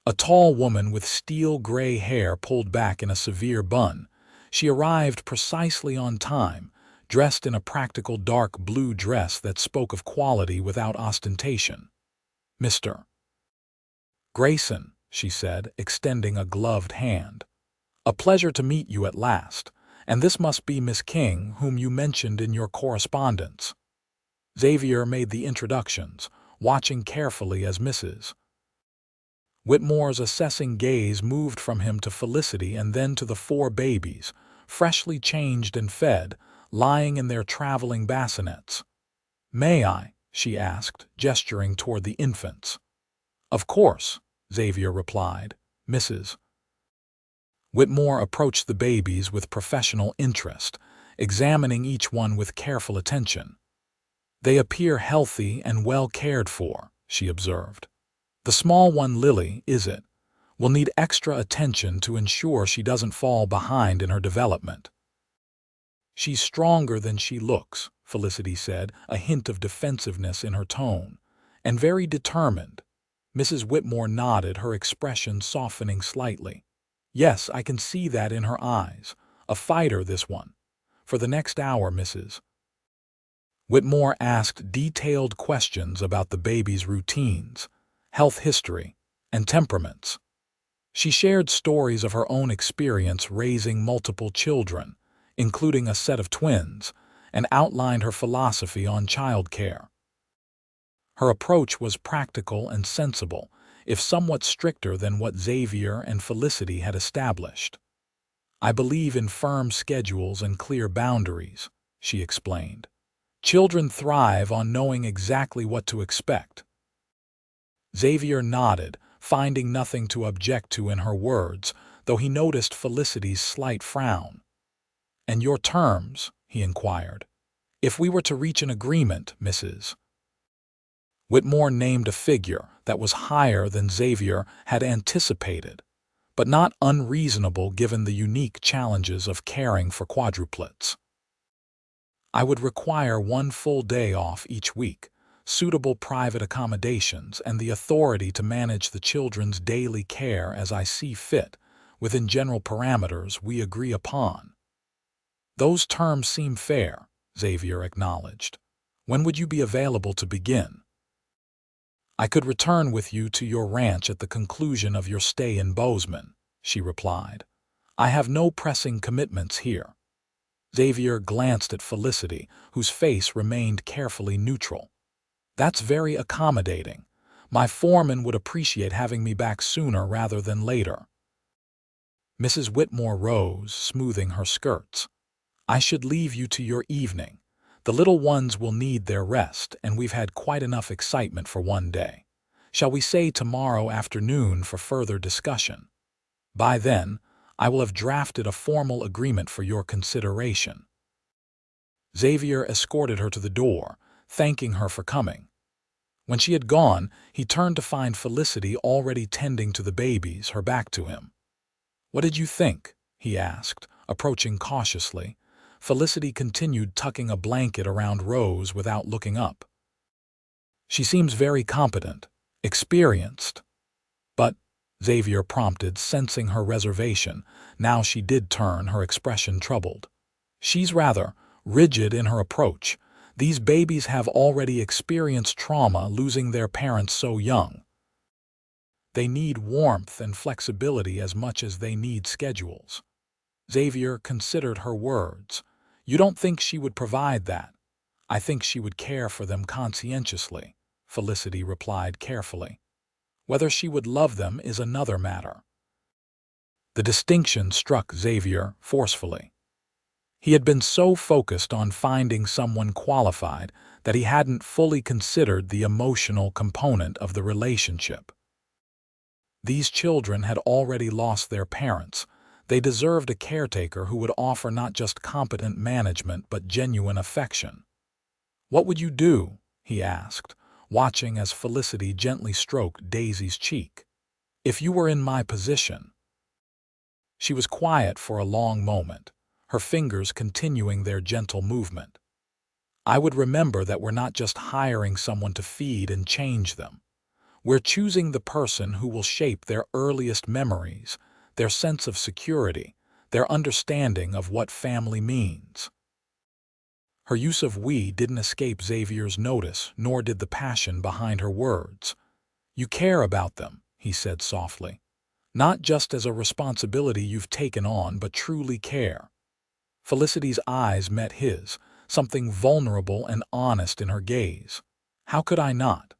A tall woman with steel-gray hair pulled back in a severe bun, she arrived precisely on time, dressed in a practical dark blue dress that spoke of quality without ostentation. Mr. Grayson, she said, extending a gloved hand. A pleasure to meet you at last, and this must be Miss King, whom you mentioned in your correspondence. Xavier made the introductions, watching carefully as Mrs. Whitmore's assessing gaze moved from him to Felicity and then to the 4 babies, freshly changed and fed, lying in their traveling bassinets. May I? She asked, gesturing toward the infants. Of course, Xavier replied. Mrs. Whitmore approached the babies with professional interest, examining each one with careful attention. They appear healthy and well cared for, she observed. The small one, Lily, is it? Will need extra attention to ensure she doesn't fall behind in her development. She's stronger than she looks, Felicity said, a hint of defensiveness in her tone. And very determined. Mrs. Whitmore nodded, her expression softening slightly. Yes, I can see that in her eyes. A fighter, this one. For the next hour, Mrs. Whitmore asked detailed questions about the baby's routines, health history, and temperaments. She shared stories of her own experience raising multiple children, including a set of twins, and outlined her philosophy on childcare. Her approach was practical and sensible, if somewhat stricter than what Xavier and Felicity had established. I believe in firm schedules and clear boundaries, she explained. Children thrive on knowing exactly what to expect. Xavier nodded, finding nothing to object to in her words, though he noticed Felicity's slight frown. "And your terms?" he inquired. "If we were to reach an agreement, Mrs." Whitmore named a figure that was higher than Xavier had anticipated, but not unreasonable given the unique challenges of caring for quadruplets. "I would require 1 full day off each week, suitable private accommodations, and the authority to manage the children's daily care as I see fit, within general parameters we agree upon." "Those terms seem fair," Xavier acknowledged. "When would you be available to begin?" "I could return with you to your ranch at the conclusion of your stay in Boseman," she replied. "I have no pressing commitments here." Xavier glanced at Felicity, whose face remained carefully neutral. "That's very accommodating. My foreman would appreciate having me back sooner rather than later." Mrs. Whitmore rose, smoothing her skirts. "I should leave you to your evening. The little ones will need their rest, and we've had quite enough excitement for one day. Shall we say tomorrow afternoon for further discussion? By then, I will have drafted a formal agreement for your consideration." Xavier escorted her to the door, thanking her for coming. When she had gone, he turned to find Felicity already tending to the babies, her back to him. "What did you think?" he asked, approaching cautiously. Felicity continued tucking a blanket around Rose without looking up. "She seems very competent, experienced." "But," Xavier prompted, sensing her reservation, now she did turn, her expression troubled. "She's rather rigid in her approach. These babies have already experienced trauma losing their parents so young. They need warmth and flexibility as much as they need schedules." Xavier considered her words. "You don't think she would provide that?" "I think she would care for them conscientiously," Felicity replied carefully. "Whether she would love them is another matter." The distinction struck Xavier forcefully. He had been so focused on finding someone qualified that he hadn't fully considered the emotional component of the relationship. These children had already lost their parents. They deserved a caretaker who would offer not just competent management but genuine affection. "What would you do?" he asked, watching as Felicity gently stroked Daisy's cheek. "If you were in my position." She was quiet for a long moment, her fingers continuing their gentle movement. "I would remember that we're not just hiring someone to feed and change them. We're choosing the person who will shape their earliest memories, their sense of security, their understanding of what family means." Her use of "we" didn't escape Xavier's notice, nor did the passion behind her words. "You care about them," he said softly. "Not just as a responsibility you've taken on, but truly care." Felicity's eyes met his, something vulnerable and honest in her gaze. "How could I not?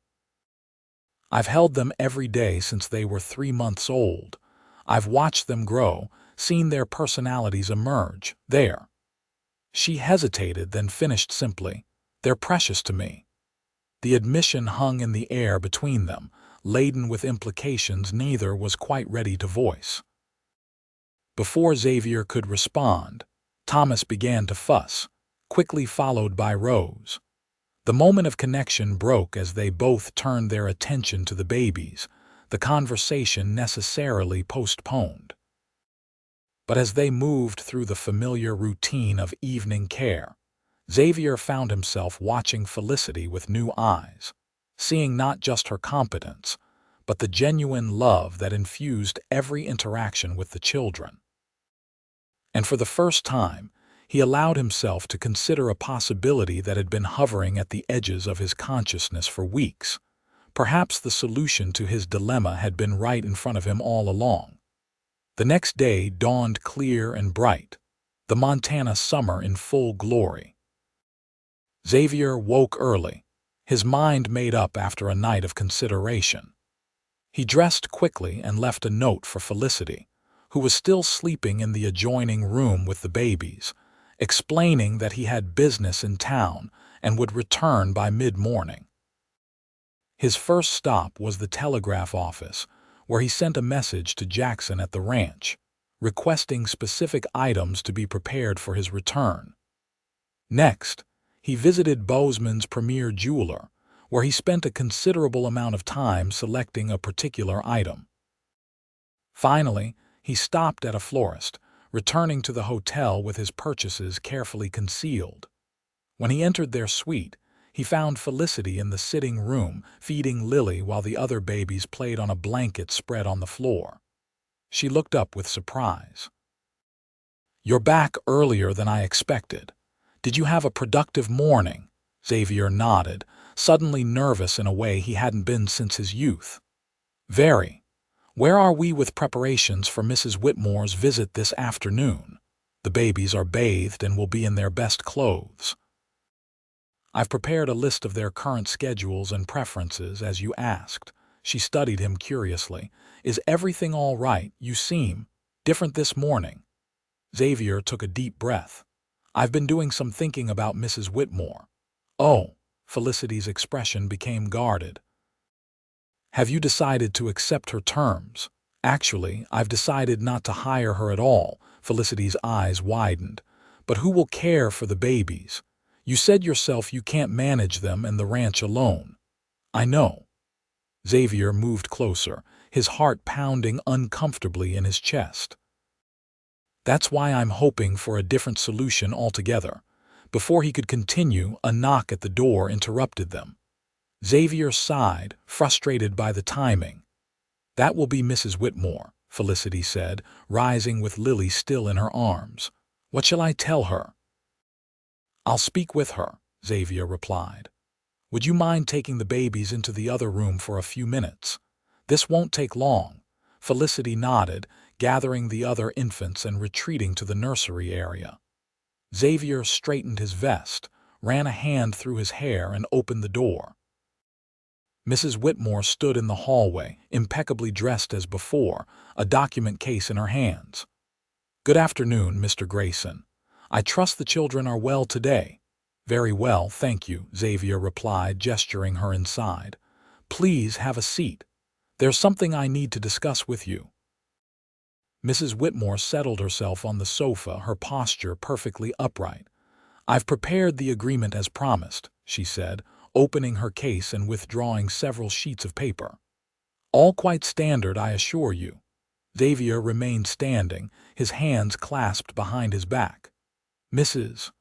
I've held them every day since they were 3 months old. I've watched them grow, seen their personalities emerge. There." She hesitated, then finished simply, "They're precious to me." The admission hung in the air between them, laden with implications neither was quite ready to voice. Before Xavier could respond, Thomas began to fuss, quickly followed by Rose. The moment of connection broke as they both turned their attention to the babies, the conversation necessarily postponed. But as they moved through the familiar routine of evening care, Xavier found himself watching Felicity with new eyes, seeing not just her competence, but the genuine love that infused every interaction with the children. And for the first time, he allowed himself to consider a possibility that had been hovering at the edges of his consciousness for weeks. Perhaps the solution to his dilemma had been right in front of him all along. The next day dawned clear and bright, the Montana summer in full glory. Xavier woke early, his mind made up after a night of consideration. He dressed quickly and left a note for Felicity, who was still sleeping in the adjoining room with the babies, explaining that he had business in town and would return by mid-morning. His first stop was the telegraph office, where he sent a message to Jackson at the ranch, requesting specific items to be prepared for his return. Next, he visited Boseman's premier jeweler, where he spent a considerable amount of time selecting a particular item. Finally, he stopped at a florist, returning to the hotel with his purchases carefully concealed. When he entered their suite, he found Felicity in the sitting room, feeding Lily while the other babies played on a blanket spread on the floor. She looked up with surprise. "You're back earlier than I expected. Did you have a productive morning?" Xavier nodded, suddenly nervous in a way he hadn't been since his youth. "Very. Where are we with preparations for Mrs. Whitmore's visit this afternoon? The babies are bathed and will be in their best clothes." "I've prepared a list of their current schedules and preferences, as you asked." She studied him curiously. "Is everything all right? You seem different this morning." Xavier took a deep breath. "I've been doing some thinking about Mrs. Whitmore." "Oh," Felicity's expression became guarded. "Have you decided to accept her terms?" "Actually, I've decided not to hire her at all." Felicity's eyes widened. "But who will care for the babies? You said yourself you can't manage them and the ranch alone." "I know." Xavier moved closer, his heart pounding uncomfortably in his chest. "That's why I'm hoping for a different solution altogether." Before he could continue, a knock at the door interrupted them. Xavier sighed, frustrated by the timing. "That will be Mrs. Whitmore," Felicity said, rising with Lily still in her arms. "What shall I tell her?" "I'll speak with her," Xavier replied. "Would you mind taking the babies into the other room for a few minutes?" "This won't take long." Felicity nodded, gathering the other infants and retreating to the nursery area. Xavier straightened his vest, ran a hand through his hair, and opened the door. Mrs. Whitmore stood in the hallway, impeccably dressed as before, a document case in her hands. "Good afternoon, Mr. Grayson. I trust the children are well today." "Very well, thank you," Xavier replied, gesturing her inside. "Please have a seat. There's something I need to discuss with you." Mrs. Whitmore settled herself on the sofa, her posture perfectly upright. "I've prepared the agreement as promised," she said, opening her case and withdrawing several sheets of paper. "All quite standard, I assure you." Xavier remained standing, his hands clasped behind his back. "Mrs.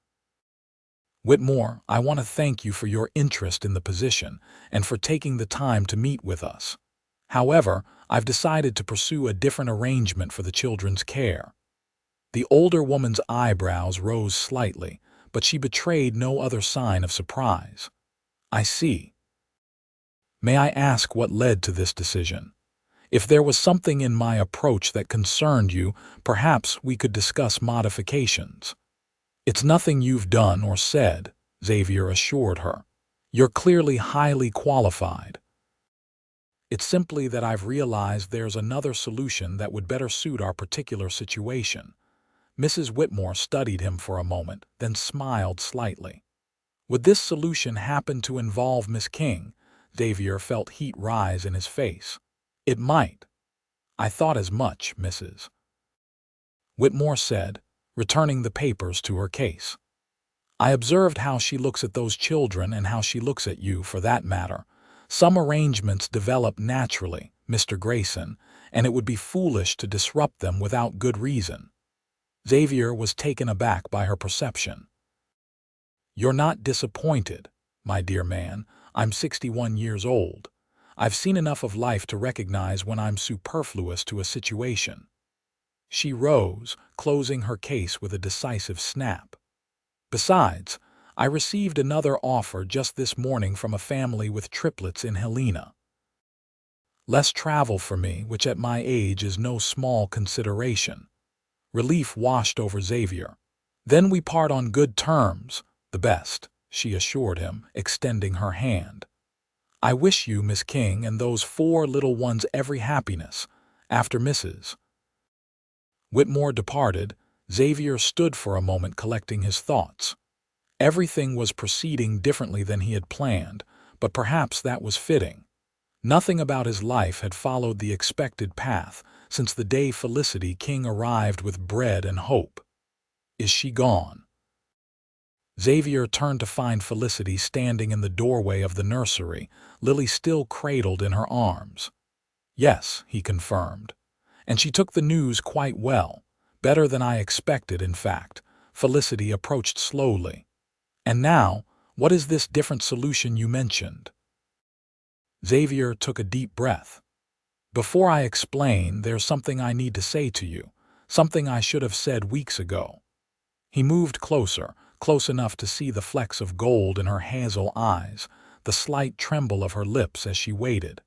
Whitmore, I want to thank you for your interest in the position and for taking the time to meet with us. However, I've decided to pursue a different arrangement for the children's care." The older woman's eyebrows rose slightly, but she betrayed no other sign of surprise. "I see. May I ask what led to this decision? If there was something in my approach that concerned you, perhaps we could discuss modifications." "It's nothing you've done or said," Xavier assured her. "You're clearly highly qualified. It's simply that I've realized there's another solution that would better suit our particular situation." Mrs. Whitmore studied him for a moment, then smiled slightly. "Would this solution happen to involve Miss King?" Xavier felt heat rise in his face. "It might." "I thought as much, Mrs. Whitmore said, returning the papers to her case. "I observed how she looks at those children and how she looks at you, for that matter. Some arrangements develop naturally, Mr. Grayson, and it would be foolish to disrupt them without good reason." Xavier was taken aback by her perception. You're not disappointed, my dear man. I'm 61 years old. I've seen enough of life to recognize when I'm superfluous to a situation. She rose, closing her case with a decisive snap. Besides, I received another offer just this morning from a family with triplets in Helena. Less travel for me, which at my age is no small consideration. Relief washed over Xavier. Then we part on good terms, the best, she assured him, extending her hand. I wish you, Miss King, and those 4 little ones every happiness. After Mrs. Whitmore departed, Xavier stood for a moment collecting his thoughts. Everything was proceeding differently than he had planned, but perhaps that was fitting. Nothing about his life had followed the expected path since the day Felicity King arrived with bread and hope. Is she gone? Xavier turned to find Felicity standing in the doorway of the nursery, Lily still cradled in her arms. Yes, he confirmed. And she took the news quite well, better than I expected, in fact. Felicity approached slowly. And now, what is this different solution you mentioned? Xavier took a deep breath. Before I explain, there's something I need to say to you, something I should have said weeks ago. He moved closer, close enough to see the flecks of gold in her hazel eyes, the slight tremble of her lips as she waited.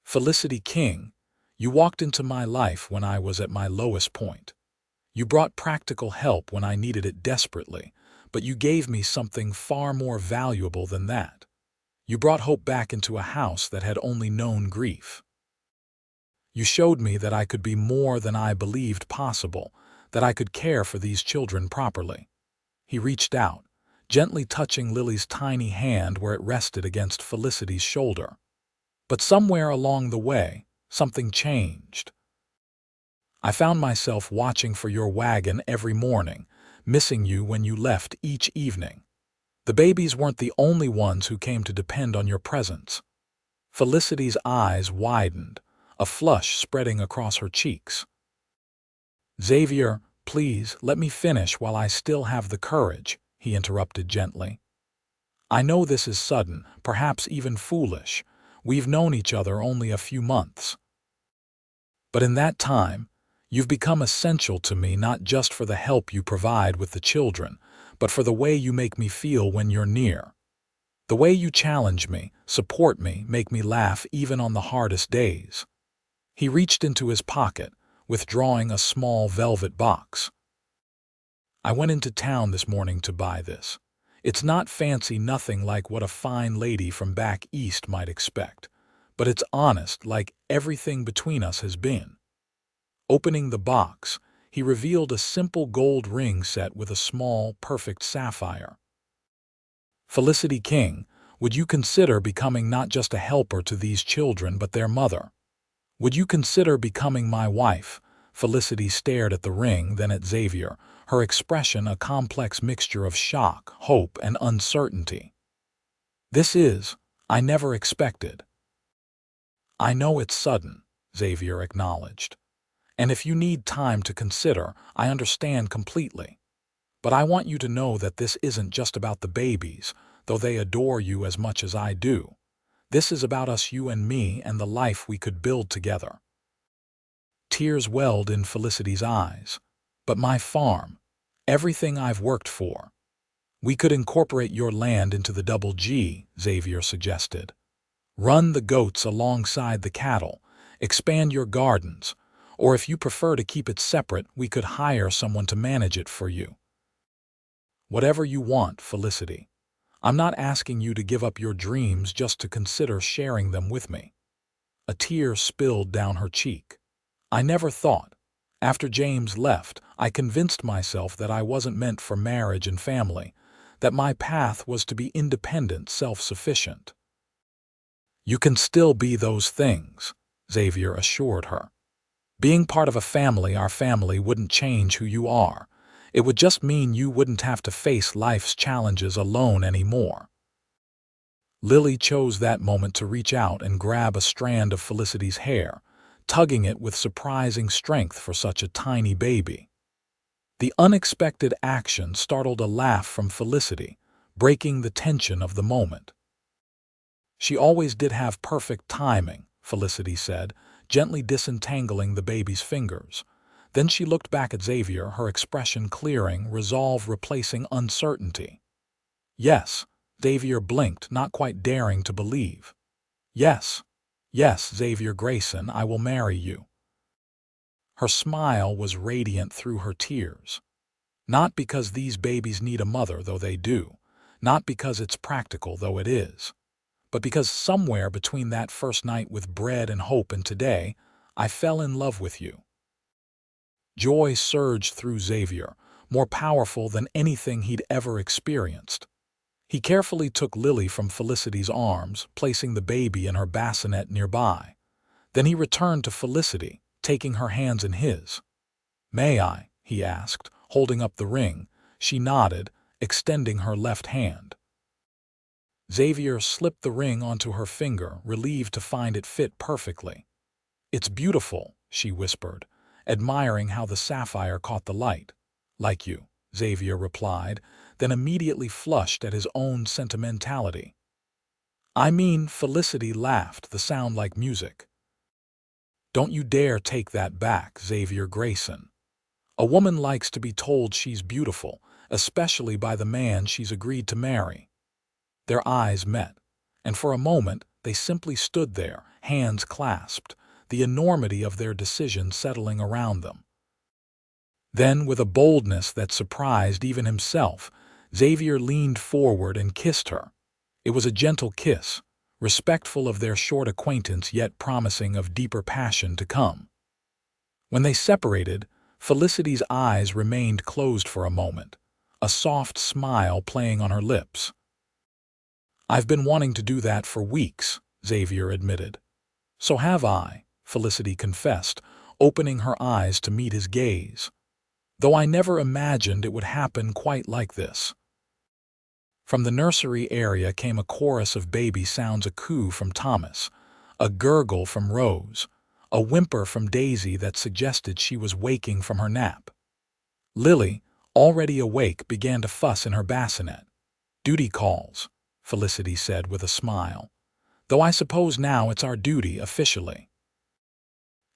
Felicity King, you walked into my life when I was at my lowest point. You brought practical help when I needed it desperately, but you gave me something far more valuable than that. You brought hope back into a house that had only known grief. You showed me that I could be more than I believed possible, that I could care for these children properly. He reached out, gently touching Lily's tiny hand where it rested against Felicity's shoulder. But somewhere along the way, something changed. I found myself watching for your wagon every morning, missing you when you left each evening. The babies weren't the only ones who came to depend on your presence. Felicity's eyes widened, a flush spreading across her cheeks. Xavier, please let me finish while I still have the courage, he interrupted gently. I know this is sudden, perhaps even foolish. We've known each other only a few months. But in that time, you've become essential to me, not just for the help you provide with the children, but for the way you make me feel when you're near. The way you challenge me, support me, make me laugh even on the hardest days. He reached into his pocket, withdrawing a small velvet box. I went into town this morning to buy this. It's not fancy, nothing like what a fine lady from back east might expect, but it's honest, like everything between us has been. Opening the box, he revealed a simple gold ring set with a small, perfect sapphire. Felicity King, would you consider becoming not just a helper to these children but their mother? Would you consider becoming my wife? Felicity stared at the ring, then at Xavier, her expression a complex mixture of shock, hope, and uncertainty. I never expected. I know it's sudden, Xavier acknowledged. And if you need time to consider, I understand completely. But I want you to know that this isn't just about the babies, though they adore you as much as I do. This is about us, you and me, and the life we could build together. Tears welled in Felicity's eyes. But my farm, everything I've worked for. We could incorporate your land into the Double G, Xavier suggested. Run the goats alongside the cattle, expand your gardens, or if you prefer to keep it separate, we could hire someone to manage it for you. Whatever you want, Felicity. I'm not asking you to give up your dreams just to consider sharing them with me. A tear spilled down her cheek. I never thought. After James left, I convinced myself that I wasn't meant for marriage and family, that my path was to be independent, self-sufficient. You can still be those things, Xavier assured her. Being part of a family, our family, wouldn't change who you are. It would just mean you wouldn't have to face life's challenges alone anymore. Lily chose that moment to reach out and grab a strand of Felicity's hair, tugging it with surprising strength for such a tiny baby. The unexpected action startled a laugh from Felicity, breaking the tension of the moment. "She always did have perfect timing," Felicity said, gently disentangling the baby's fingers. Then she looked back at Xavier, her expression clearing, resolve replacing uncertainty. "Yes," Xavier blinked, not quite daring to believe. "Yes, yes, Xavier Grayson, I will marry you." Her smile was radiant through her tears. "Not because these babies need a mother, though they do. Not because it's practical, though it is. But because somewhere between that first night with bread and hope and today, I fell in love with you." Joy surged through Xavier, more powerful than anything he'd ever experienced. He carefully took Lily from Felicity's arms, placing the baby in her bassinet nearby. Then he returned to Felicity, taking her hands in his. "May I?" he asked, holding up the ring. She nodded, extending her left hand. Xavier slipped the ring onto her finger, relieved to find it fit perfectly. "It's beautiful," she whispered, admiring how the sapphire caught the light. "Like you," Xavier replied, then immediately flushed at his own sentimentality. "I mean," Felicity laughed, the sound like music. "Don't you dare take that back, Xavier Grayson. A woman likes to be told she's beautiful, especially by the man she's agreed to marry." Their eyes met, and for a moment they simply stood there, hands clasped, the enormity of their decision settling around them. Then, with a boldness that surprised even himself, Xavier leaned forward and kissed her. It was a gentle kiss, respectful of their short acquaintance yet promising of deeper passion to come. When they separated, Felicity's eyes remained closed for a moment, a soft smile playing on her lips. "I've been wanting to do that for weeks," Xavier admitted. "So have I," Felicity confessed, opening her eyes to meet his gaze. "Though I never imagined it would happen quite like this." From the nursery area came a chorus of baby sounds, a coo from Thomas, a gurgle from Rose, a whimper from Daisy that suggested she was waking from her nap. Lily, already awake, began to fuss in her bassinet. "Duty calls," Felicity said with a smile. "Though I suppose now it's our duty officially."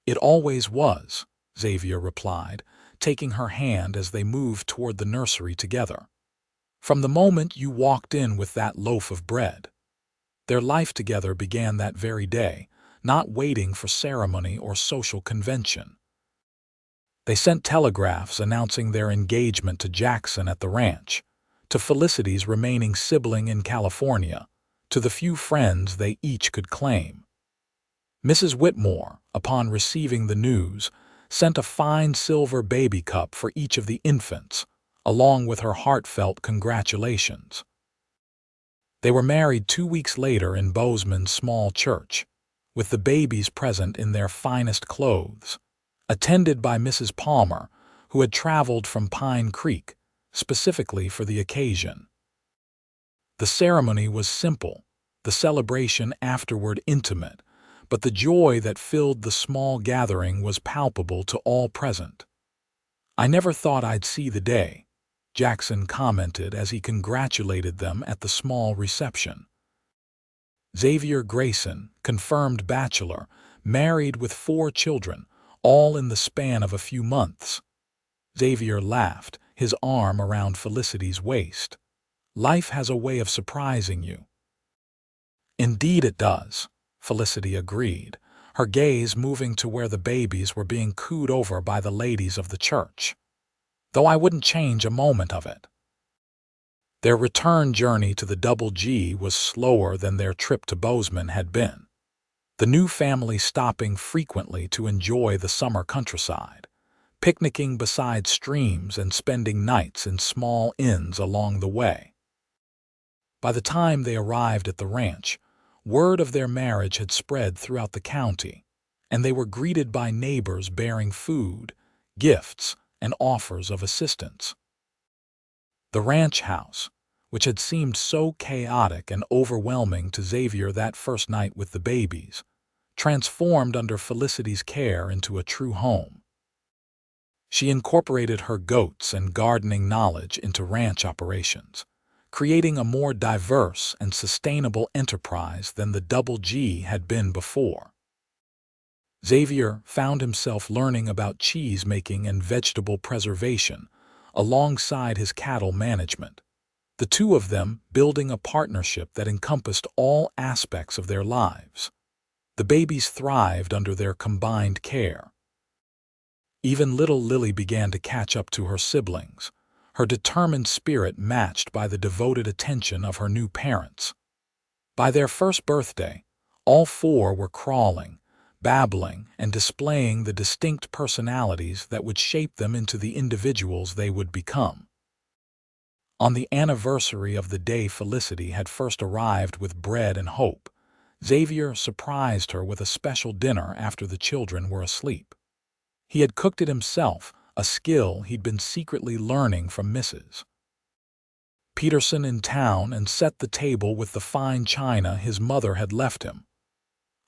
"It always was," Xavier replied, taking her hand as they moved toward the nursery together. "From the moment you walked in with that loaf of bread." Their life together began that very day, not waiting for ceremony or social convention. They sent telegraphs announcing their engagement to Jackson at the ranch, to Felicity's remaining sibling in California, to the few friends they each could claim. Mrs. Whitmore, upon receiving the news, sent a fine silver baby cup for each of the infants, along with her heartfelt congratulations. They were married 2 weeks later in Boseman's small church, with the babies present in their finest clothes, attended by Mrs. Palmer, who had traveled from Pine Creek, specifically for the occasion. The ceremony was simple, the celebration afterward intimate, but the joy that filled the small gathering was palpable to all present. "I never thought I'd see the day," Jackson commented as he congratulated them at the small reception. Xavier Grayson, confirmed bachelor, married with 4 children, all in the span of a few months. Xavier laughed, his arm around Felicity's waist. "Life has a way of surprising you." "Indeed it does," Felicity agreed, her gaze moving to where the babies were being cooed over by the ladies of the church. "Though I wouldn't change a moment of it." Their return journey to the Double G was slower than their trip to Boseman had been, the new family stopping frequently to enjoy the summer countryside, picnicking beside streams and spending nights in small inns along the way. By the time they arrived at the ranch, word of their marriage had spread throughout the county, and they were greeted by neighbors bearing food, gifts, and offers of assistance. The ranch house, which had seemed so chaotic and overwhelming to Xavier that first night with the babies, transformed under Felicity's care into a true home. She incorporated her goats and gardening knowledge into ranch operations, creating a more diverse and sustainable enterprise than the Double G had been before. Xavier found himself learning about cheese making and vegetable preservation alongside his cattle management, the two of them building a partnership that encompassed all aspects of their lives. The babies thrived under their combined care. Even little Lily began to catch up to her siblings, her determined spirit matched by the devoted attention of her new parents. By their first birthday, all four were crawling, babbling, and displaying the distinct personalities that would shape them into the individuals they would become. On the anniversary of the day Felicity had first arrived with bread and hope, Xavier surprised her with a special dinner after the children were asleep. He had cooked it himself, a skill he'd been secretly learning from Mrs. Peterson in town, and set the table with the fine china his mother had left him.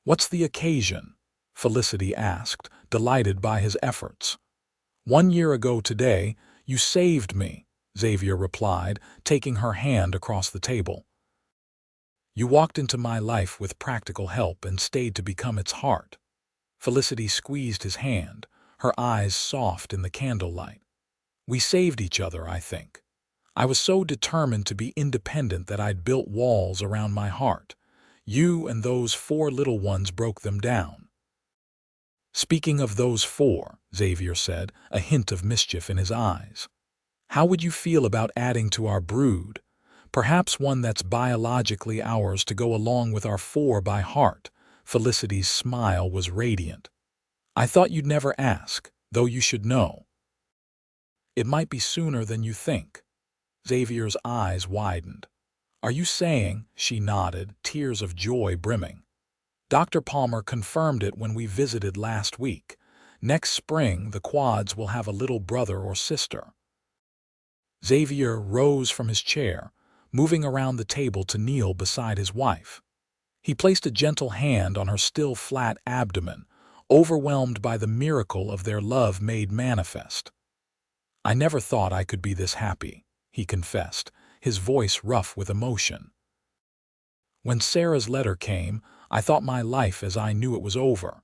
"What's the occasion?" Felicity asked, delighted by his efforts. "1 year ago today, you saved me," Xavier replied, taking her hand across the table. "You walked into my life with practical help and stayed to become its heart." Felicity squeezed his hand, her eyes soft in the candlelight. "We saved each other, I think. I was so determined to be independent that I'd built walls around my heart. You and those 4 little ones broke them down." "Speaking of those 4, Xavier said, a hint of mischief in his eyes, "how would you feel about adding to our brood? Perhaps one that's biologically ours to go along with our 4 by heart." Felicity's smile was radiant. "I thought you'd never ask, though you should know." "It might be sooner than you think." Xavier's eyes widened. "Are you saying," she nodded, tears of joy brimming. "Dr. Palmer confirmed it when we visited last week. Next spring, the quads will have a little brother or sister." Xavier rose from his chair, moving around the table to kneel beside his wife. He placed a gentle hand on her still flat abdomen, overwhelmed by the miracle of their love made manifest. "I never thought I could be this happy," he confessed, his voice rough with emotion. "When Sarah's letter came, I thought my life as I knew it was over.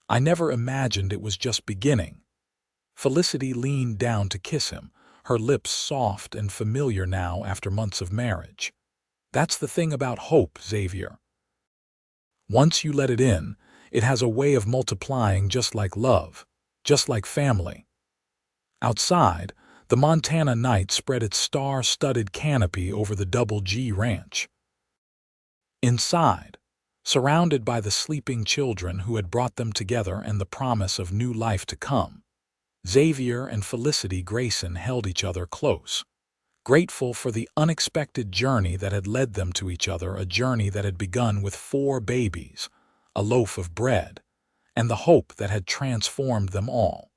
I never imagined it was just beginning." Felicity leaned down to kiss him, her lips soft and familiar now after months of marriage. "That's the thing about hope, Xavier. Once you let it in, it has a way of multiplying just like love, just like family." Outside, the Montana night spread its star-studded canopy over the Double G Ranch. Inside, surrounded by the sleeping children who had brought them together and the promise of new life to come, Xavier and Felicity Grayson held each other close, grateful for the unexpected journey that had led them to each other, a journey that had begun with 4 babies, a loaf of bread, and the hope that had transformed them all.